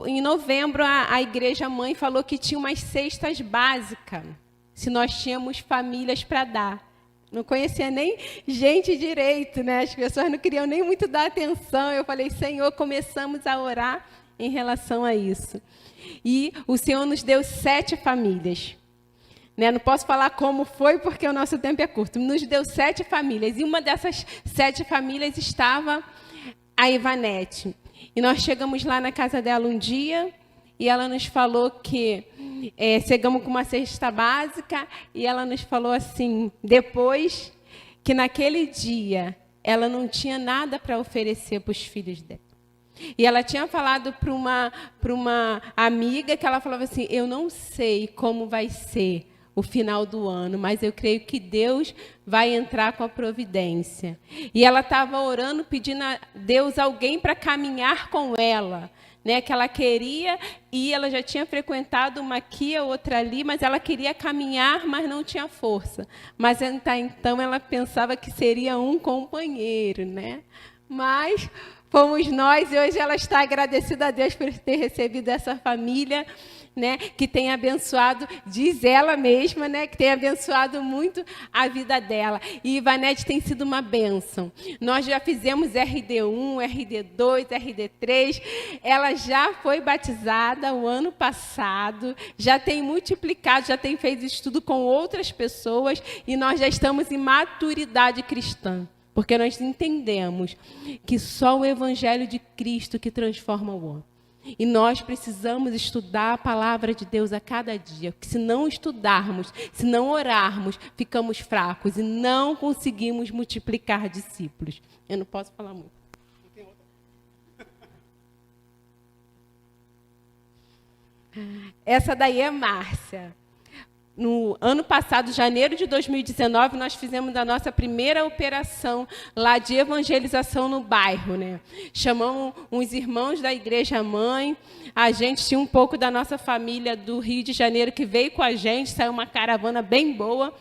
em novembro, a igreja mãe falou que tinha umas cestas básicas, se nós tínhamos famílias para dar. Não conhecia nem gente direito, né? As pessoas não queriam nem muito dar atenção. Eu falei, Senhor, começamos a orar em relação a isso. E o Senhor nos deu 7 famílias. Né? Não posso falar como foi, porque o nosso tempo é curto. Nos deu 7 famílias. E uma dessas 7 famílias estava a Ivanete. E nós chegamos lá na casa dela um dia, e ela nos falou que chegamos com uma cesta básica, e ela nos falou assim, depois, que naquele dia ela não tinha nada para oferecer para os filhos dela. E ela tinha falado para uma amiga, que ela falava assim, eu não sei como vai ser o final do ano, mas eu creio que Deus vai entrar com a providência. E ela estava orando, pedindo a Deus alguém para caminhar com ela, né? Que ela queria, e ela já tinha frequentado uma aqui, a outra ali, mas ela queria caminhar, mas não tinha força. Mas então ela pensava que seria um companheiro, né? Mas fomos nós, e hoje ela está agradecida a Deus por ter recebido essa família, né, que tem abençoado, diz ela mesma, né, que tem abençoado muito a vida dela. E Ivanete tem sido uma bênção. Nós já fizemos RD1, RD2, RD3. Ela já foi batizada o ano passado, já tem multiplicado, já tem feito estudo com outras pessoas, e nós já estamos em maturidade cristã. Porque nós entendemos que só o Evangelho de Cristo que transforma o homem. E nós precisamos estudar a palavra de Deus a cada dia. Porque se não estudarmos, se não orarmos, ficamos fracos e não conseguimos multiplicar discípulos. Eu não posso falar muito. Essa daí é Márcia. No ano passado, janeiro de 2019, nós fizemos a nossa primeira operação lá de evangelização no bairro, né? Chamamos uns irmãos da Igreja Mãe, a gente tinha um pouco da nossa família do Rio de Janeiro que veio com a gente, saiu uma caravana bem boa,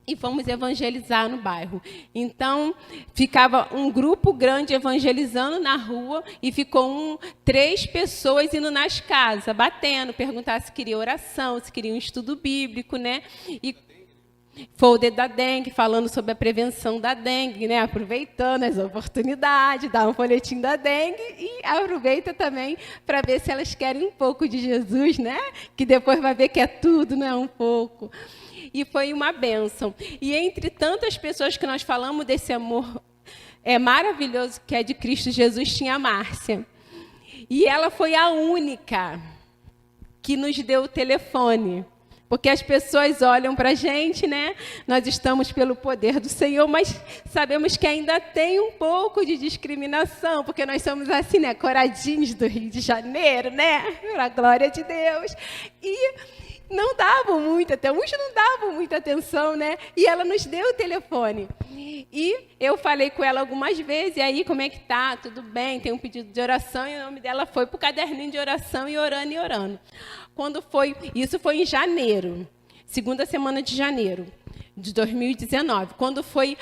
e fomos evangelizar no bairro. Então, ficava um grupo grande evangelizando na rua e ficou 3 pessoas indo nas casas, batendo, perguntar se queria oração, se queria um estudo bíblico, né? E foi o Dedo da Dengue, falando sobre a prevenção da dengue, né? Aproveitando as oportunidades, dá um folhetim da dengue e aproveita também para ver se elas querem um pouco de Jesus, né? Que depois vai ver que é tudo, não é um pouco. E foi uma bênção. E entre tantas pessoas que nós falamos desse amor maravilhoso que é de Cristo Jesus, tinha a Márcia. E ela foi a única que nos deu o telefone. Porque as pessoas olham para a gente, né? Nós estamos pelo poder do Senhor, mas sabemos que ainda tem um pouco de discriminação, porque nós somos assim, né? Coradinhos do Rio de Janeiro, né? Para a glória de Deus. E não davam muito, até uns não davam muita atenção, né? E ela nos deu o telefone. E eu falei com ela algumas vezes, e aí, como é que tá? Tudo bem? Tem um pedido de oração, e o nome dela foi para o caderninho de oração, e orando. Quando foi, isso foi em janeiro, segunda semana de janeiro de 2019. Quando foi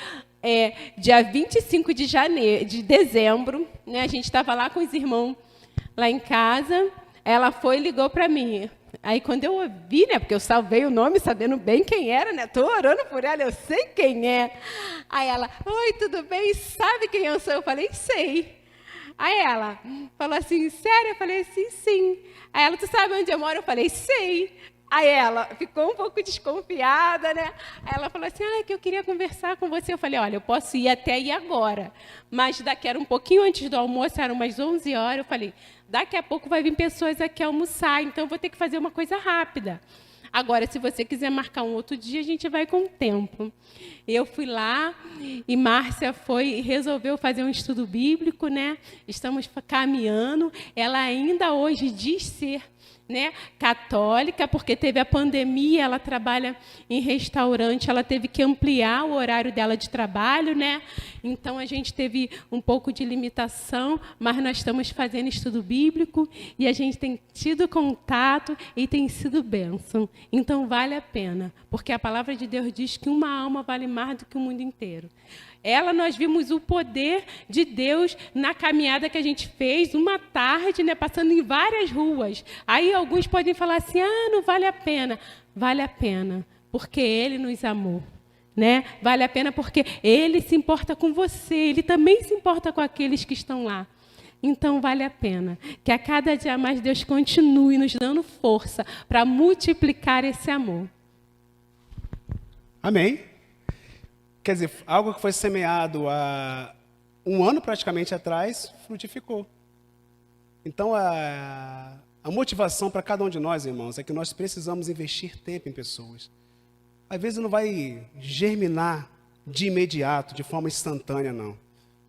dia 25 de dezembro, né? A gente estava lá com os irmãos lá em casa, ela foi e ligou para mim. Aí, quando eu ouvi, né, porque eu salvei o nome sabendo bem quem era, né, estou orando por ela, eu sei quem é. Aí ela, oi, tudo bem? Sabe quem eu sou? Eu falei, sei. Aí ela falou assim, sério? Eu falei assim, sim. Aí ela, tu sabe onde eu moro? Eu falei, sei. Aí ela ficou um pouco desconfiada, né? Aí ela falou assim, que eu queria conversar com você. Eu falei, olha, eu posso ir até aí agora, mas daqui era um pouquinho antes do almoço, eram umas 11 horas, eu falei, daqui a pouco vai vir pessoas aqui almoçar, então eu vou ter que fazer uma coisa rápida. Agora, se você quiser marcar um outro dia, a gente vai com o tempo. Eu fui lá e Márcia foi e resolveu fazer um estudo bíblico, né? Estamos caminhando. Ela ainda hoje diz ser, né, católica, porque teve a pandemia, ela trabalha em restaurante, ela teve que ampliar o horário dela de trabalho, né? Então a gente teve um pouco de limitação, mas nós estamos fazendo estudo bíblico e a gente tem tido contato e tem sido bênção. Então vale a pena, porque a palavra de Deus diz que uma alma vale mais do que o mundo inteiro. Nós vimos o poder de Deus na caminhada que a gente fez, uma tarde, né, passando em várias ruas. Aí alguns podem falar assim, não vale a pena. Vale a pena, porque Ele nos amou. Né? Vale a pena porque Ele se importa com você, Ele também se importa com aqueles que estão lá. Então, vale a pena que a cada dia mais Deus continue nos dando força para multiplicar esse amor. Amém. Quer dizer, algo que foi semeado há um ano praticamente atrás, frutificou. Então, a motivação para cada um de nós, irmãos, é que nós precisamos investir tempo em pessoas. Às vezes não vai germinar de imediato, de forma instantânea, não.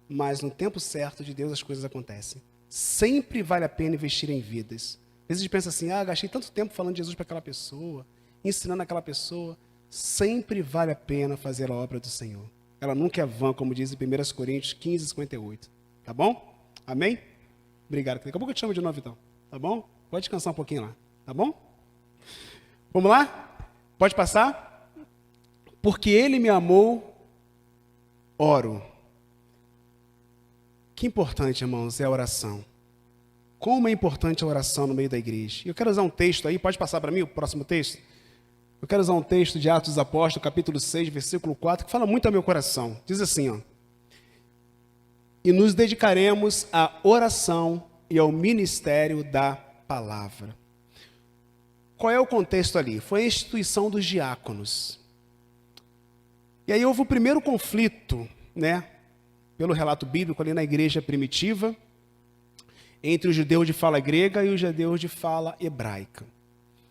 Mas no tempo certo de Deus as coisas acontecem. Sempre vale a pena investir em vidas. Às vezes a gente pensa assim, gastei tanto tempo falando de Jesus para aquela pessoa, ensinando aquela pessoa. Sempre vale a pena fazer a obra do Senhor. Ela nunca é vã, como diz em 1 Coríntios 15, 58. Tá bom? Amém? Obrigado. Daqui a pouco eu te chamo de novo, então. Tá bom? Pode descansar um pouquinho lá. Tá bom? Vamos lá? Pode passar? Porque Ele me amou, oro. Que importante, irmãos, é a oração. Como é importante a oração no meio da igreja. Eu quero usar um texto aí, pode passar para mim o próximo texto? Eu quero usar um texto de Atos dos Apóstolos, capítulo 6, versículo 4, que fala muito ao meu coração. Diz assim, e nos dedicaremos à oração e ao ministério da palavra. Qual é o contexto ali? Foi a instituição dos diáconos. E aí houve o primeiro conflito, né, pelo relato bíblico ali na igreja primitiva, entre os judeus de fala grega e os judeus de fala hebraica,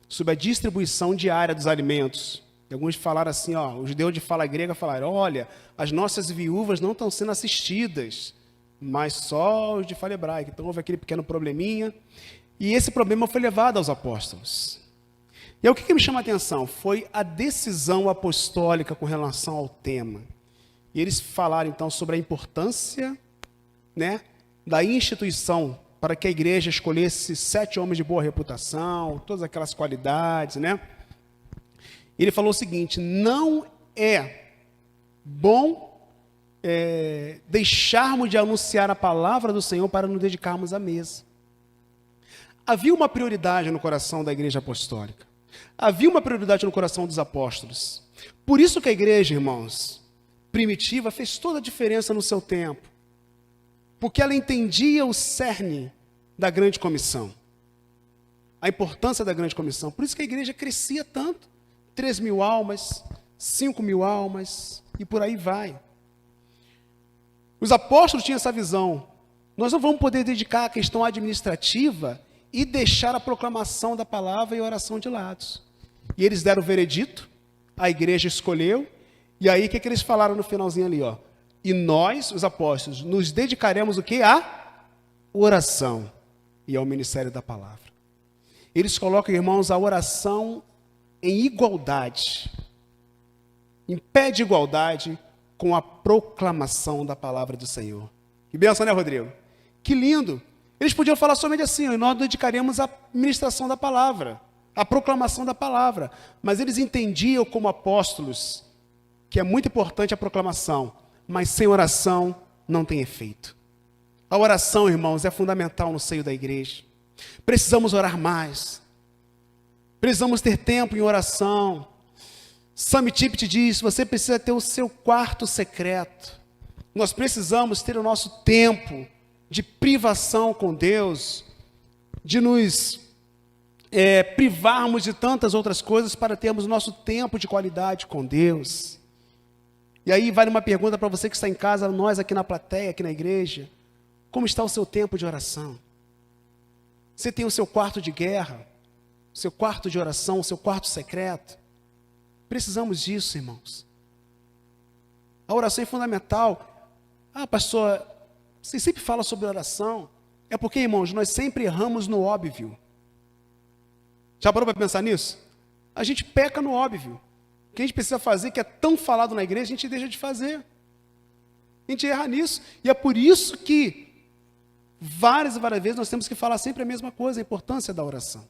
sobre a distribuição diária dos alimentos. E alguns falaram assim, os judeus de fala grega falaram, olha, as nossas viúvas não estão sendo assistidas, mas só os de fala hebraica. Então houve aquele pequeno probleminha, e esse problema foi levado aos apóstolos. E aí, o que me chama a atenção? Foi a decisão apostólica com relação ao tema. E eles falaram então sobre a importância, né, da instituição, para que a igreja escolhesse 7 homens de boa reputação, todas aquelas qualidades, né? Ele falou o seguinte, não é bom deixarmos de anunciar a palavra do Senhor para nos dedicarmos à mesa. Havia uma prioridade no coração da igreja apostólica. Havia uma prioridade no coração dos apóstolos. Por isso que a igreja, irmãos, primitiva, fez toda a diferença no seu tempo. Porque ela entendia o cerne da grande comissão. A importância da grande comissão. Por isso que a igreja crescia tanto. 3.000 almas, 5.000 almas, e por aí vai. Os apóstolos tinham essa visão. Nós não vamos poder dedicar a questão administrativa e deixar a proclamação da palavra e a oração de lado. E eles deram o veredito, a igreja escolheu, e aí o que eles falaram no finalzinho ali? E nós, os apóstolos, nos dedicaremos o quê? À oração e ao ministério da palavra. Eles colocam, irmãos, a oração em igualdade, em pé de igualdade com a proclamação da palavra do Senhor. Que bênção, né, Rodrigo? Que lindo! Eles podiam falar somente assim, nós dedicaremos à ministração da palavra, à proclamação da palavra. Mas eles entendiam como apóstolos que é muito importante a proclamação, mas sem oração não tem efeito. A oração, irmãos, é fundamental no seio da igreja. Precisamos orar mais. Precisamos ter tempo em oração. Sammy Tippett diz, você precisa ter o seu quarto secreto. Nós precisamos ter o nosso tempo de privação com Deus, de nos privarmos de tantas outras coisas para termos nosso tempo de qualidade com Deus. E aí vale uma pergunta para você que está em casa, nós aqui na plateia, aqui na igreja, como está o seu tempo de oração? Você tem o seu quarto de guerra, o seu quarto de oração, o seu quarto secreto? Precisamos disso, irmãos. A oração é fundamental. Pastor, você sempre fala sobre oração. É porque, irmãos, nós sempre erramos no óbvio. Já parou para pensar nisso? A gente peca no óbvio. O que a gente precisa fazer, que é tão falado na igreja, a gente deixa de fazer. A gente erra nisso. E é por isso que, várias e várias vezes, nós temos que falar sempre a mesma coisa, a importância da oração.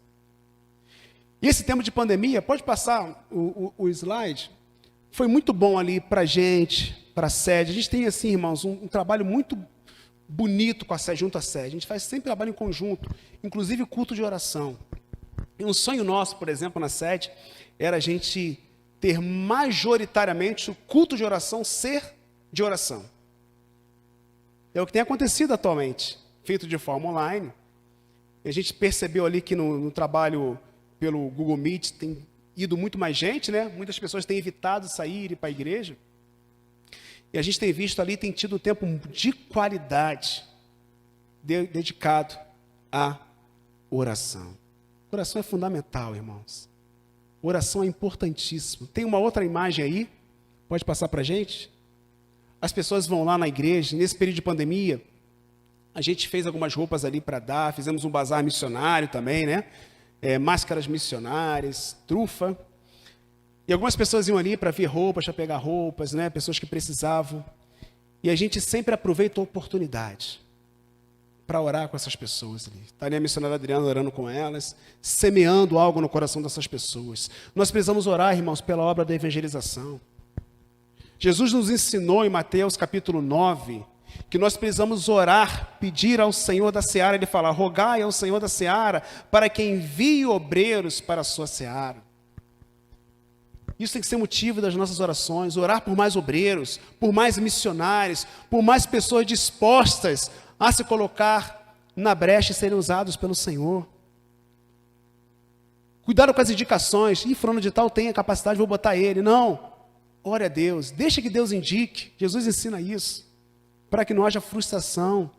E esse tempo de pandemia, pode passar o slide, foi muito bom ali para a gente, para a sede. A gente tem, assim, irmãos, um trabalho muito bonito com a sede, junto à sede. A gente faz sempre trabalho em conjunto, inclusive culto de oração. E um sonho nosso, por exemplo, na sede, era a gente ter majoritariamente o culto de oração ser de oração. É o que tem acontecido atualmente, feito de forma online. E a gente percebeu ali que no trabalho pelo Google Meet tem ido muito mais gente, né? Muitas pessoas têm evitado sair e ir para a igreja. E a gente tem visto ali, tem tido um tempo de qualidade dedicado à oração. Oração é fundamental, irmãos. Oração é importantíssimo. Tem uma outra imagem aí, pode passar para a gente? As pessoas vão lá na igreja, nesse período de pandemia, a gente fez algumas roupas ali para dar, fizemos um bazar missionário também, né? Máscaras missionárias, trufa. E algumas pessoas iam ali para ver roupas, para pegar roupas, né? Pessoas que precisavam. E a gente sempre aproveita a oportunidade para orar com essas pessoas ali. Está ali a missionária Adriana orando com elas, semeando algo no coração dessas pessoas. Nós precisamos orar, irmãos, pela obra da evangelização. Jesus nos ensinou em Mateus capítulo 9, que nós precisamos orar, pedir ao Senhor da seara, ele fala, rogai ao Senhor da seara, para que envie obreiros para a sua seara. Isso tem que ser motivo das nossas orações, orar por mais obreiros, por mais missionários, por mais pessoas dispostas a se colocar na brecha e serem usados pelo Senhor. Cuidado com as indicações, fulano de tal tem a capacidade, vou botar ele. Não, ore a Deus, deixa que Deus indique, Jesus ensina isso, para que não haja frustração.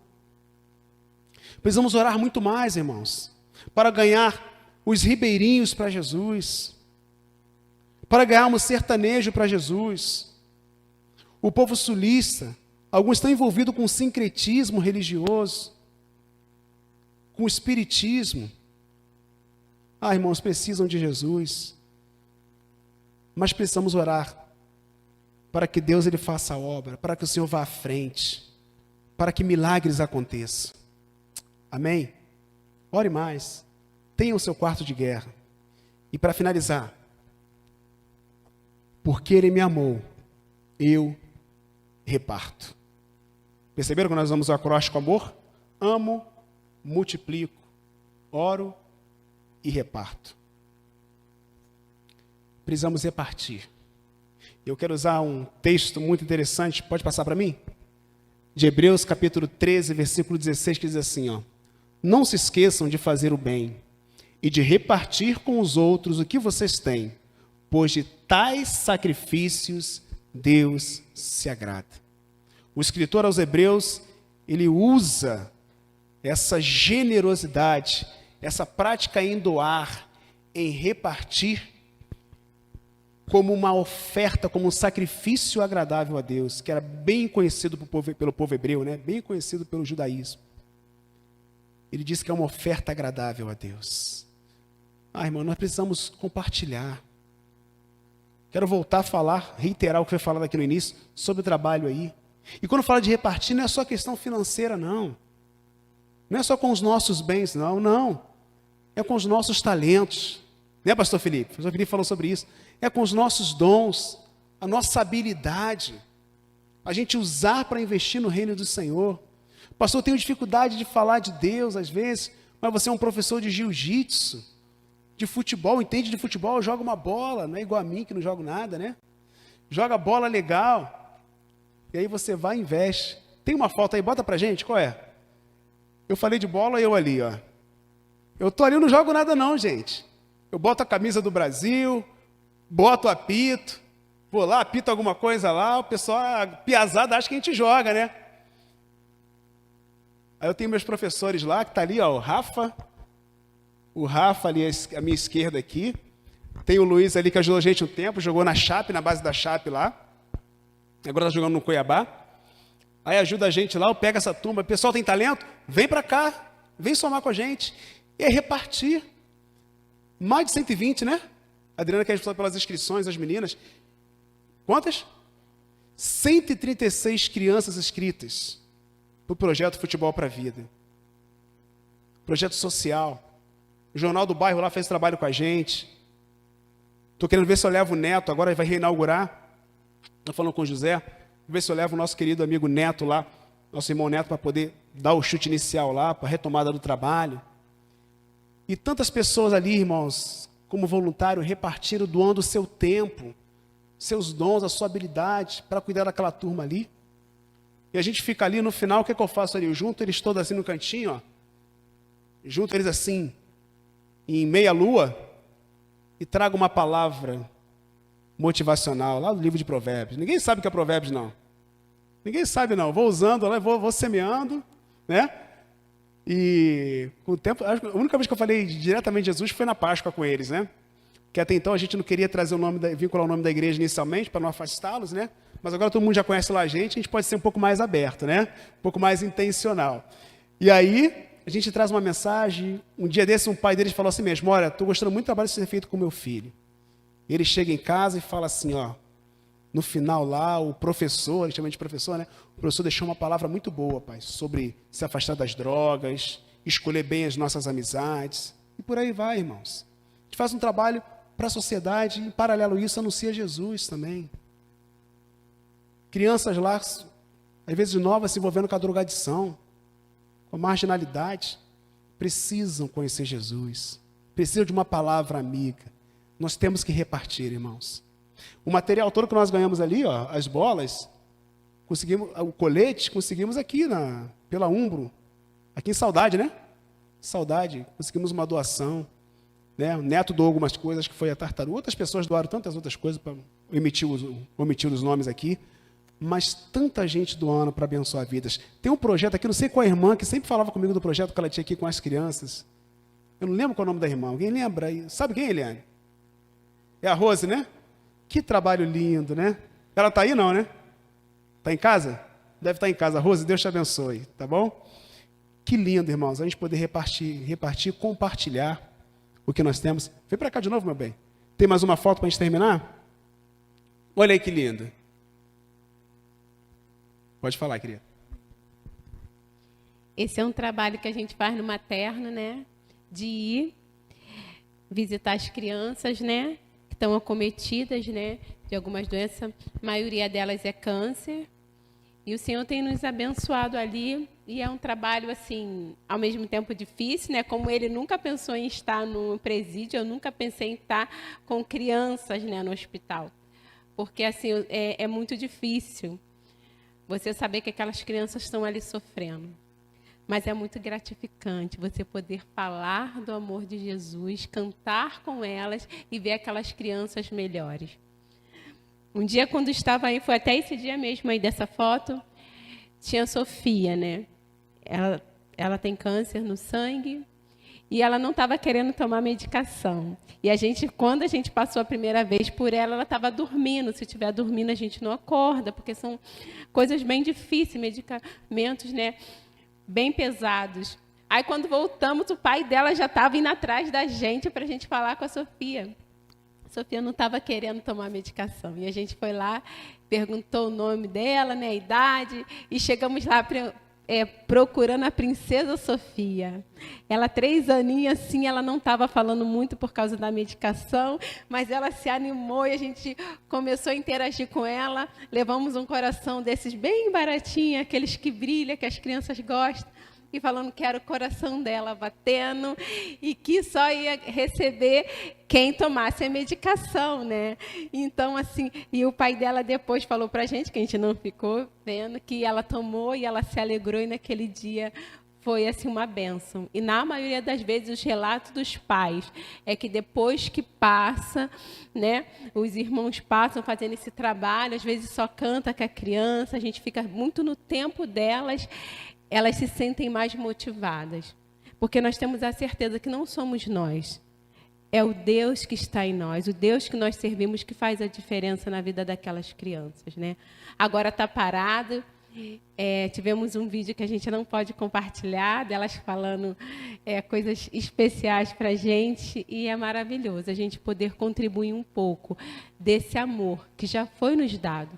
Precisamos orar muito mais, irmãos, para ganhar os ribeirinhos para Jesus, para ganharmos sertanejo para Jesus. O povo sulista, alguns estão envolvidos com sincretismo religioso, com espiritismo. Irmãos, precisam de Jesus, mas precisamos orar para que Deus ele faça a obra, para que o Senhor vá à frente, para que milagres aconteçam. Amém? Ore mais, tenha o seu quarto de guerra. E para finalizar, porque Ele me amou, eu reparto. Perceberam que nós usamos o acróstico amor? Amo, multiplico, oro e reparto. Precisamos repartir. Eu quero usar um texto muito interessante, pode passar para mim? De Hebreus capítulo 13, versículo 16, que diz assim, ó: não se esqueçam de fazer o bem e de repartir com os outros o que vocês têm, pois de tais sacrifícios Deus se agrada. O escritor aos Hebreus, ele usa essa generosidade, essa prática em doar, em repartir, como uma oferta, como um sacrifício agradável a Deus, que era bem conhecido pelo povo hebreu, né? Bem conhecido pelo judaísmo. Ele diz que é uma oferta agradável a Deus. Irmão, nós precisamos compartilhar. Quero voltar a falar, reiterar o que foi falado aqui no início, sobre o trabalho aí. E quando fala de repartir, não é só questão financeira, não. Não é só com os nossos bens, não. É com os nossos talentos. Né, pastor Felipe? O pastor Felipe falou sobre isso. É com os nossos dons, a nossa habilidade, a gente usar para investir no reino do Senhor. Pastor, eu tenho dificuldade de falar de Deus às vezes, mas você é um professor de jiu-jitsu, de futebol, entende de futebol, joga uma bola, não é igual a mim que não jogo nada, né? Joga bola legal, e aí você vai e investe. Tem uma foto aí, bota pra gente, qual é? Eu falei de bola, eu ali, ó. Eu tô ali, eu não jogo nada não, gente. Eu boto a camisa do Brasil, boto o apito, vou lá, apito alguma coisa lá, o pessoal, a piazada, acha que a gente joga, né? Aí eu tenho meus professores lá, que tá ali, ó, o Rafa ali à minha esquerda aqui, tem o Luiz ali que ajudou a gente um tempo, jogou na Chape, na base da Chape lá, agora está jogando no Cuiabá, aí ajuda a gente lá, eu pego essa turma, o pessoal tem talento? Vem para cá, vem somar com a gente, e é repartir, mais de 120, né? A Adriana quer responder pelas inscrições, as meninas, quantas? 136 crianças inscritas para o projeto Futebol para a Vida, projeto social. O Jornal do Bairro lá fez trabalho com a gente. Estou querendo ver se eu levo o Neto, agora vai reinaugurar. Estou falando com o José. Vou ver se eu levo o nosso querido amigo Neto lá, nosso irmão Neto, para poder dar o chute inicial lá, para a retomada do trabalho. E tantas pessoas ali, irmãos, como voluntário, repartiram, doando o seu tempo, seus dons, a sua habilidade, para cuidar daquela turma ali. E a gente fica ali, no final, o que é que eu faço ali? Eu junto eles todos assim no cantinho, ó. Junto eles assim, em meia lua, e trago uma palavra motivacional, lá do livro de Provérbios. Ninguém sabe o que é Provérbios, não. Ninguém sabe, não. Vou usando, vou semeando, né? E com o tempo, a única vez que eu falei diretamente de Jesus foi na Páscoa com eles, né? Que até então a gente não queria trazer vincular o nome da igreja inicialmente, para não afastá-los, né? Mas agora todo mundo já conhece lá a gente pode ser um pouco mais aberto, né? Um pouco mais intencional. E aí, a gente traz uma mensagem. Um dia desse, um pai deles falou assim mesmo: olha, estou gostando muito do trabalho que você tem feito com meu filho. E ele chega em casa e fala assim, ó, no final lá, o professor, ele chama de professor, né? O professor deixou uma palavra muito boa, pai, sobre se afastar das drogas, escolher bem as nossas amizades. E por aí vai, irmãos. A gente faz um trabalho para a sociedade, e em paralelo a isso, anuncia Jesus também. Crianças lá, às vezes novas, se envolvendo com a drogadição, com a marginalidade, precisam conhecer Jesus, precisam de uma palavra amiga. Nós temos que repartir, irmãos. O material todo que nós ganhamos ali, ó, as bolas, conseguimos, o colete, conseguimos aqui pela Umbro, aqui em Saudade, né? Saudade, conseguimos uma doação, né? O Neto doou algumas coisas, que foi a Tartaruga. Outras pessoas doaram tantas outras coisas, para omitir os nomes aqui. mas tanta gente doando para abençoar vidas. Tem um projeto aqui, não sei qual é a irmã, que sempre falava comigo do projeto que ela tinha aqui com as crianças. Eu não lembro qual é o nome da irmã. Alguém lembra? Sabe quem é, Eliane? É a Rose, né? Que trabalho lindo, né? Ela está aí não, né? Está em casa? Deve estar em casa. Rose, Deus te abençoe, tá bom? Que lindo, irmãos, a gente poder repartir, compartilhar o que nós temos. Vem para cá de novo, meu bem. Tem mais uma foto para a gente terminar? Olha aí que lindo. Pode falar, querida. Esse é um trabalho que a gente faz no materno, né? De ir visitar as crianças, né? Que estão acometidas, né? De algumas doenças. A maioria delas é câncer. E o Senhor tem nos abençoado ali. E é um trabalho, assim, ao mesmo tempo difícil, né? Como ele nunca pensou em estar no presídio, eu nunca pensei em estar com crianças, né, no hospital. Porque, assim, é muito difícil você saber que aquelas crianças estão ali sofrendo. Mas é muito gratificante você poder falar do amor de Jesus, cantar com elas e ver aquelas crianças melhores. Um dia, quando estava aí, foi até esse dia mesmo aí dessa foto, tinha a Sofia, né? Ela tem câncer no sangue e ela não estava querendo tomar medicação. E quando a gente passou a primeira vez por ela estava dormindo. Se estiver dormindo, a gente não acorda, porque são coisas bem difíceis, medicamentos, né, bem pesados. Aí, quando voltamos, o pai dela já estava indo atrás da gente para a gente falar com a Sofia. A Sofia não estava querendo tomar medicação. E a gente foi lá, perguntou o nome dela, né, a idade, e chegamos lá procurando a princesa Sofia. Ela, 3 aninhos, assim, ela não estava falando muito por causa da medicação, mas ela se animou e a gente começou a interagir com ela. Levamos um coração desses bem baratinho, aqueles que brilham, que as crianças gostam, e falando que era o coração dela batendo e que só ia receber quem tomasse a medicação, né? Então, assim, e o pai dela depois falou para a gente, que a gente não ficou vendo, que ela tomou e ela se alegrou e naquele dia foi, assim, uma bênção. E na maioria das vezes os relatos dos pais é que depois que passa, né, os irmãos passam fazendo esse trabalho, às vezes só canta com a criança, a gente fica muito no tempo delas, elas se sentem mais motivadas, porque nós temos a certeza que não somos nós, é o Deus que está em nós, o Deus que nós servimos que faz a diferença na vida daquelas crianças, né? Agora está parado, tivemos um vídeo que a gente não pode compartilhar, delas falando coisas especiais para a gente, e é maravilhoso a gente poder contribuir um pouco desse amor que já foi nos dado,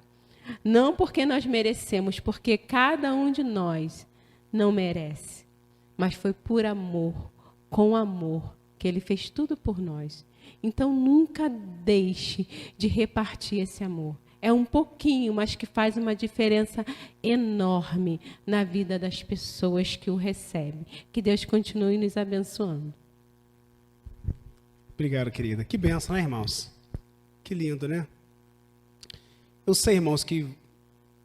não porque nós merecemos, porque cada um de nós não merece, mas foi por amor, com amor, que Ele fez tudo por nós. Então, nunca deixe de repartir esse amor. É um pouquinho, mas que faz uma diferença enorme na vida das pessoas que o recebem. Que Deus continue nos abençoando. Obrigado, querida. Que bênção, né, irmãos? Que lindo, né? Eu sei, irmãos, que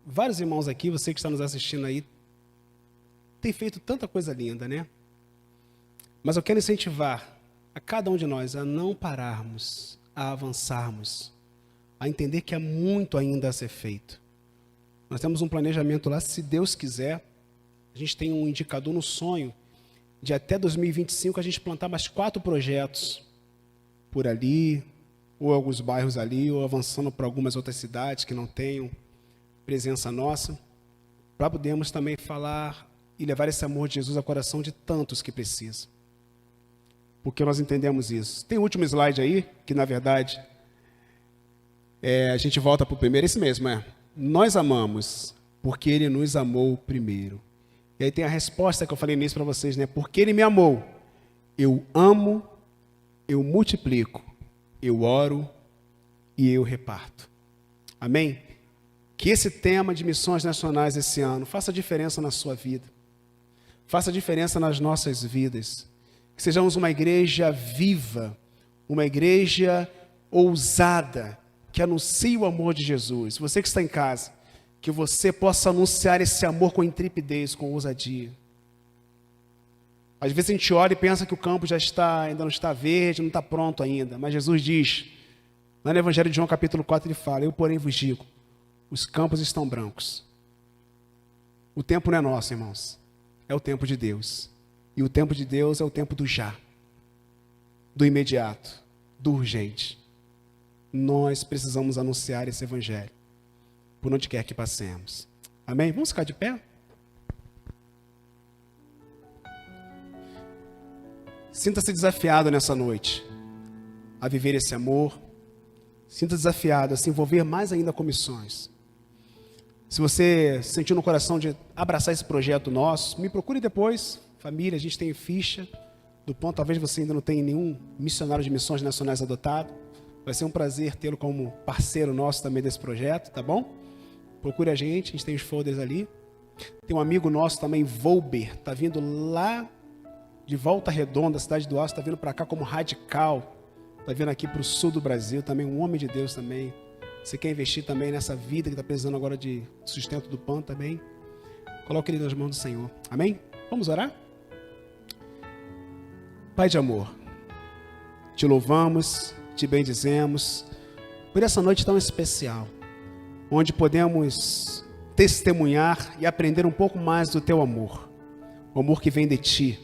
vários irmãos aqui, você que está nos assistindo aí, tem feito tanta coisa linda, né? Mas eu quero incentivar a cada um de nós a não pararmos, a avançarmos, a entender que há muito ainda a ser feito. Nós temos um planejamento lá, se Deus quiser, a gente tem um indicador no sonho de até 2025 a gente plantar mais 4 projetos por ali, ou alguns bairros ali, ou avançando para algumas outras cidades que não tenham presença nossa, para podermos também falar e levar esse amor de Jesus ao coração de tantos que precisam. Porque nós entendemos isso. Tem o último slide aí, que na verdade, a gente volta para o primeiro, esse mesmo, nós amamos, porque Ele nos amou primeiro. E aí tem a resposta que eu falei nisso para vocês, né? Porque Ele me amou, eu amo, eu multiplico, eu oro e eu reparto. Amém? Que esse tema de missões nacionais esse ano faça diferença na sua vida. Faça diferença nas nossas vidas. Que sejamos uma igreja viva, uma igreja ousada, que anuncie o amor de Jesus. Você que está em casa, que você possa anunciar esse amor com intrepidez, com ousadia. Às vezes a gente olha e pensa que o campo ainda não está verde, não está pronto ainda. Mas Jesus diz, lá no Evangelho de João capítulo 4, ele fala, eu porém vos digo, Os campos estão brancos. O tempo não é nosso, irmãos. É o tempo de Deus. E o tempo de Deus é o tempo do já, do imediato, do urgente. Nós precisamos anunciar esse evangelho por onde quer que passemos. Amém? Vamos ficar de pé? Sinta-se desafiado nessa noite a viver esse amor. Sinta-se desafiado a se envolver mais ainda com missões. Se você sentiu no coração de abraçar esse projeto nosso, me procure depois. Família, a gente tem ficha do ponto, talvez você ainda não tenha nenhum missionário de missões nacionais adotado. Vai ser um prazer tê-lo como parceiro nosso também desse projeto, tá bom? Procure a gente tem os folders ali. Tem um amigo nosso também, Volber, tá vindo lá de Volta Redonda, cidade do Aço, tá vindo para cá como radical. Tá vindo aqui para o sul do Brasil, também um homem de Deus também. Você quer investir também nessa vida que está precisando agora de sustento do pão também? Coloque ele nas mãos do Senhor. Amém? Vamos orar? Pai de amor, te louvamos, te bendizemos por essa noite tão especial, onde podemos testemunhar e aprender um pouco mais do teu amor. O amor que vem de ti,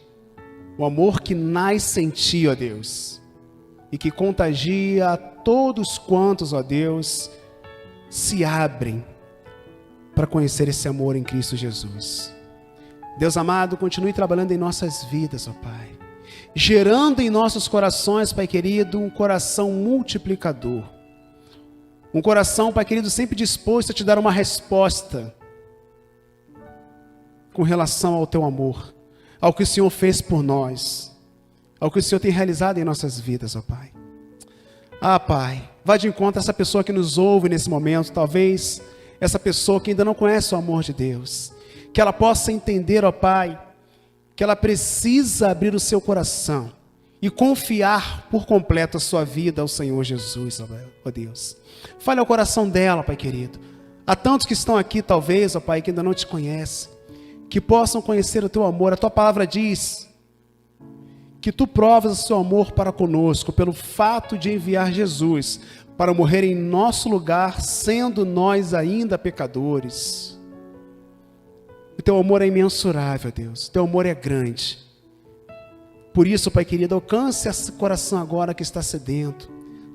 o amor que nasce em ti, ó Deus, e que contagia a todos quantos, ó Deus, se abrem para conhecer esse amor em Cristo Jesus. Deus amado, continue trabalhando em nossas vidas, ó Pai, gerando em nossos corações, Pai querido, um coração multiplicador, um coração, Pai querido, sempre disposto a te dar uma resposta com relação ao teu amor, ao que o Senhor fez por nós, ao que o Senhor tem realizado em nossas vidas, ó Pai. Ah, Pai, vá de encontro a essa pessoa que nos ouve nesse momento, talvez essa pessoa que ainda não conhece o amor de Deus, que ela possa entender, ó Pai, que ela precisa abrir o seu coração e confiar por completo a sua vida ao Senhor Jesus, ó Deus. Fale ao coração dela, Pai querido. Há tantos que estão aqui, talvez, ó Pai, que ainda não te conhecem, que possam conhecer o teu amor. A tua palavra diz que tu provas o seu amor para conosco pelo fato de enviar Jesus para morrer em nosso lugar, sendo nós ainda pecadores. O teu amor é imensurável, Deus. O teu amor é grande. Por isso, Pai querido, alcance esse coração agora que está sedento.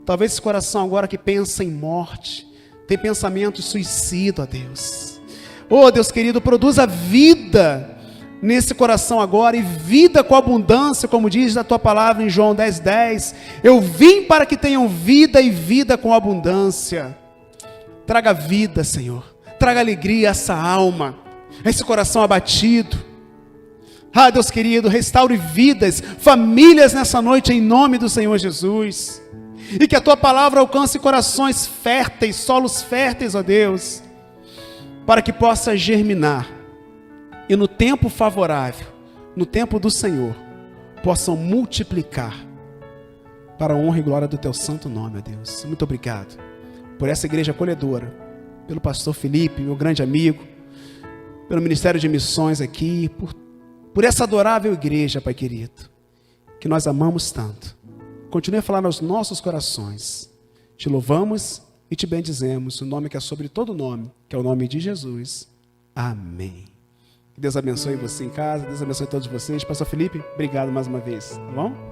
Talvez esse coração agora que pensa em morte, tem pensamentos suicida, ó Deus. Oh, Deus querido, produza vida nesse coração agora, e vida com abundância, como diz a tua palavra em João 10:10. Eu vim para que tenham vida e vida com abundância. Traga vida, Senhor. Traga alegria a essa alma, a esse coração abatido. Ah, Deus querido, restaure vidas, famílias nessa noite em nome do Senhor Jesus. E que a tua palavra alcance corações férteis, solos férteis, ó Deus, para que possa germinar. E no tempo favorável, no tempo do Senhor, possam multiplicar para a honra e glória do teu santo nome, ó Deus. Muito obrigado por essa igreja acolhedora, pelo pastor Felipe, meu grande amigo, pelo Ministério de Missões aqui, por essa adorável igreja, Pai querido, que nós amamos tanto. Continue a falar nos nossos corações. Te louvamos e te bendizemos, o nome que é sobre todo nome, que é o nome de Jesus. Amém. Que Deus abençoe você em casa, Deus abençoe todos vocês. Pastor Felipe, obrigado mais uma vez, tá bom?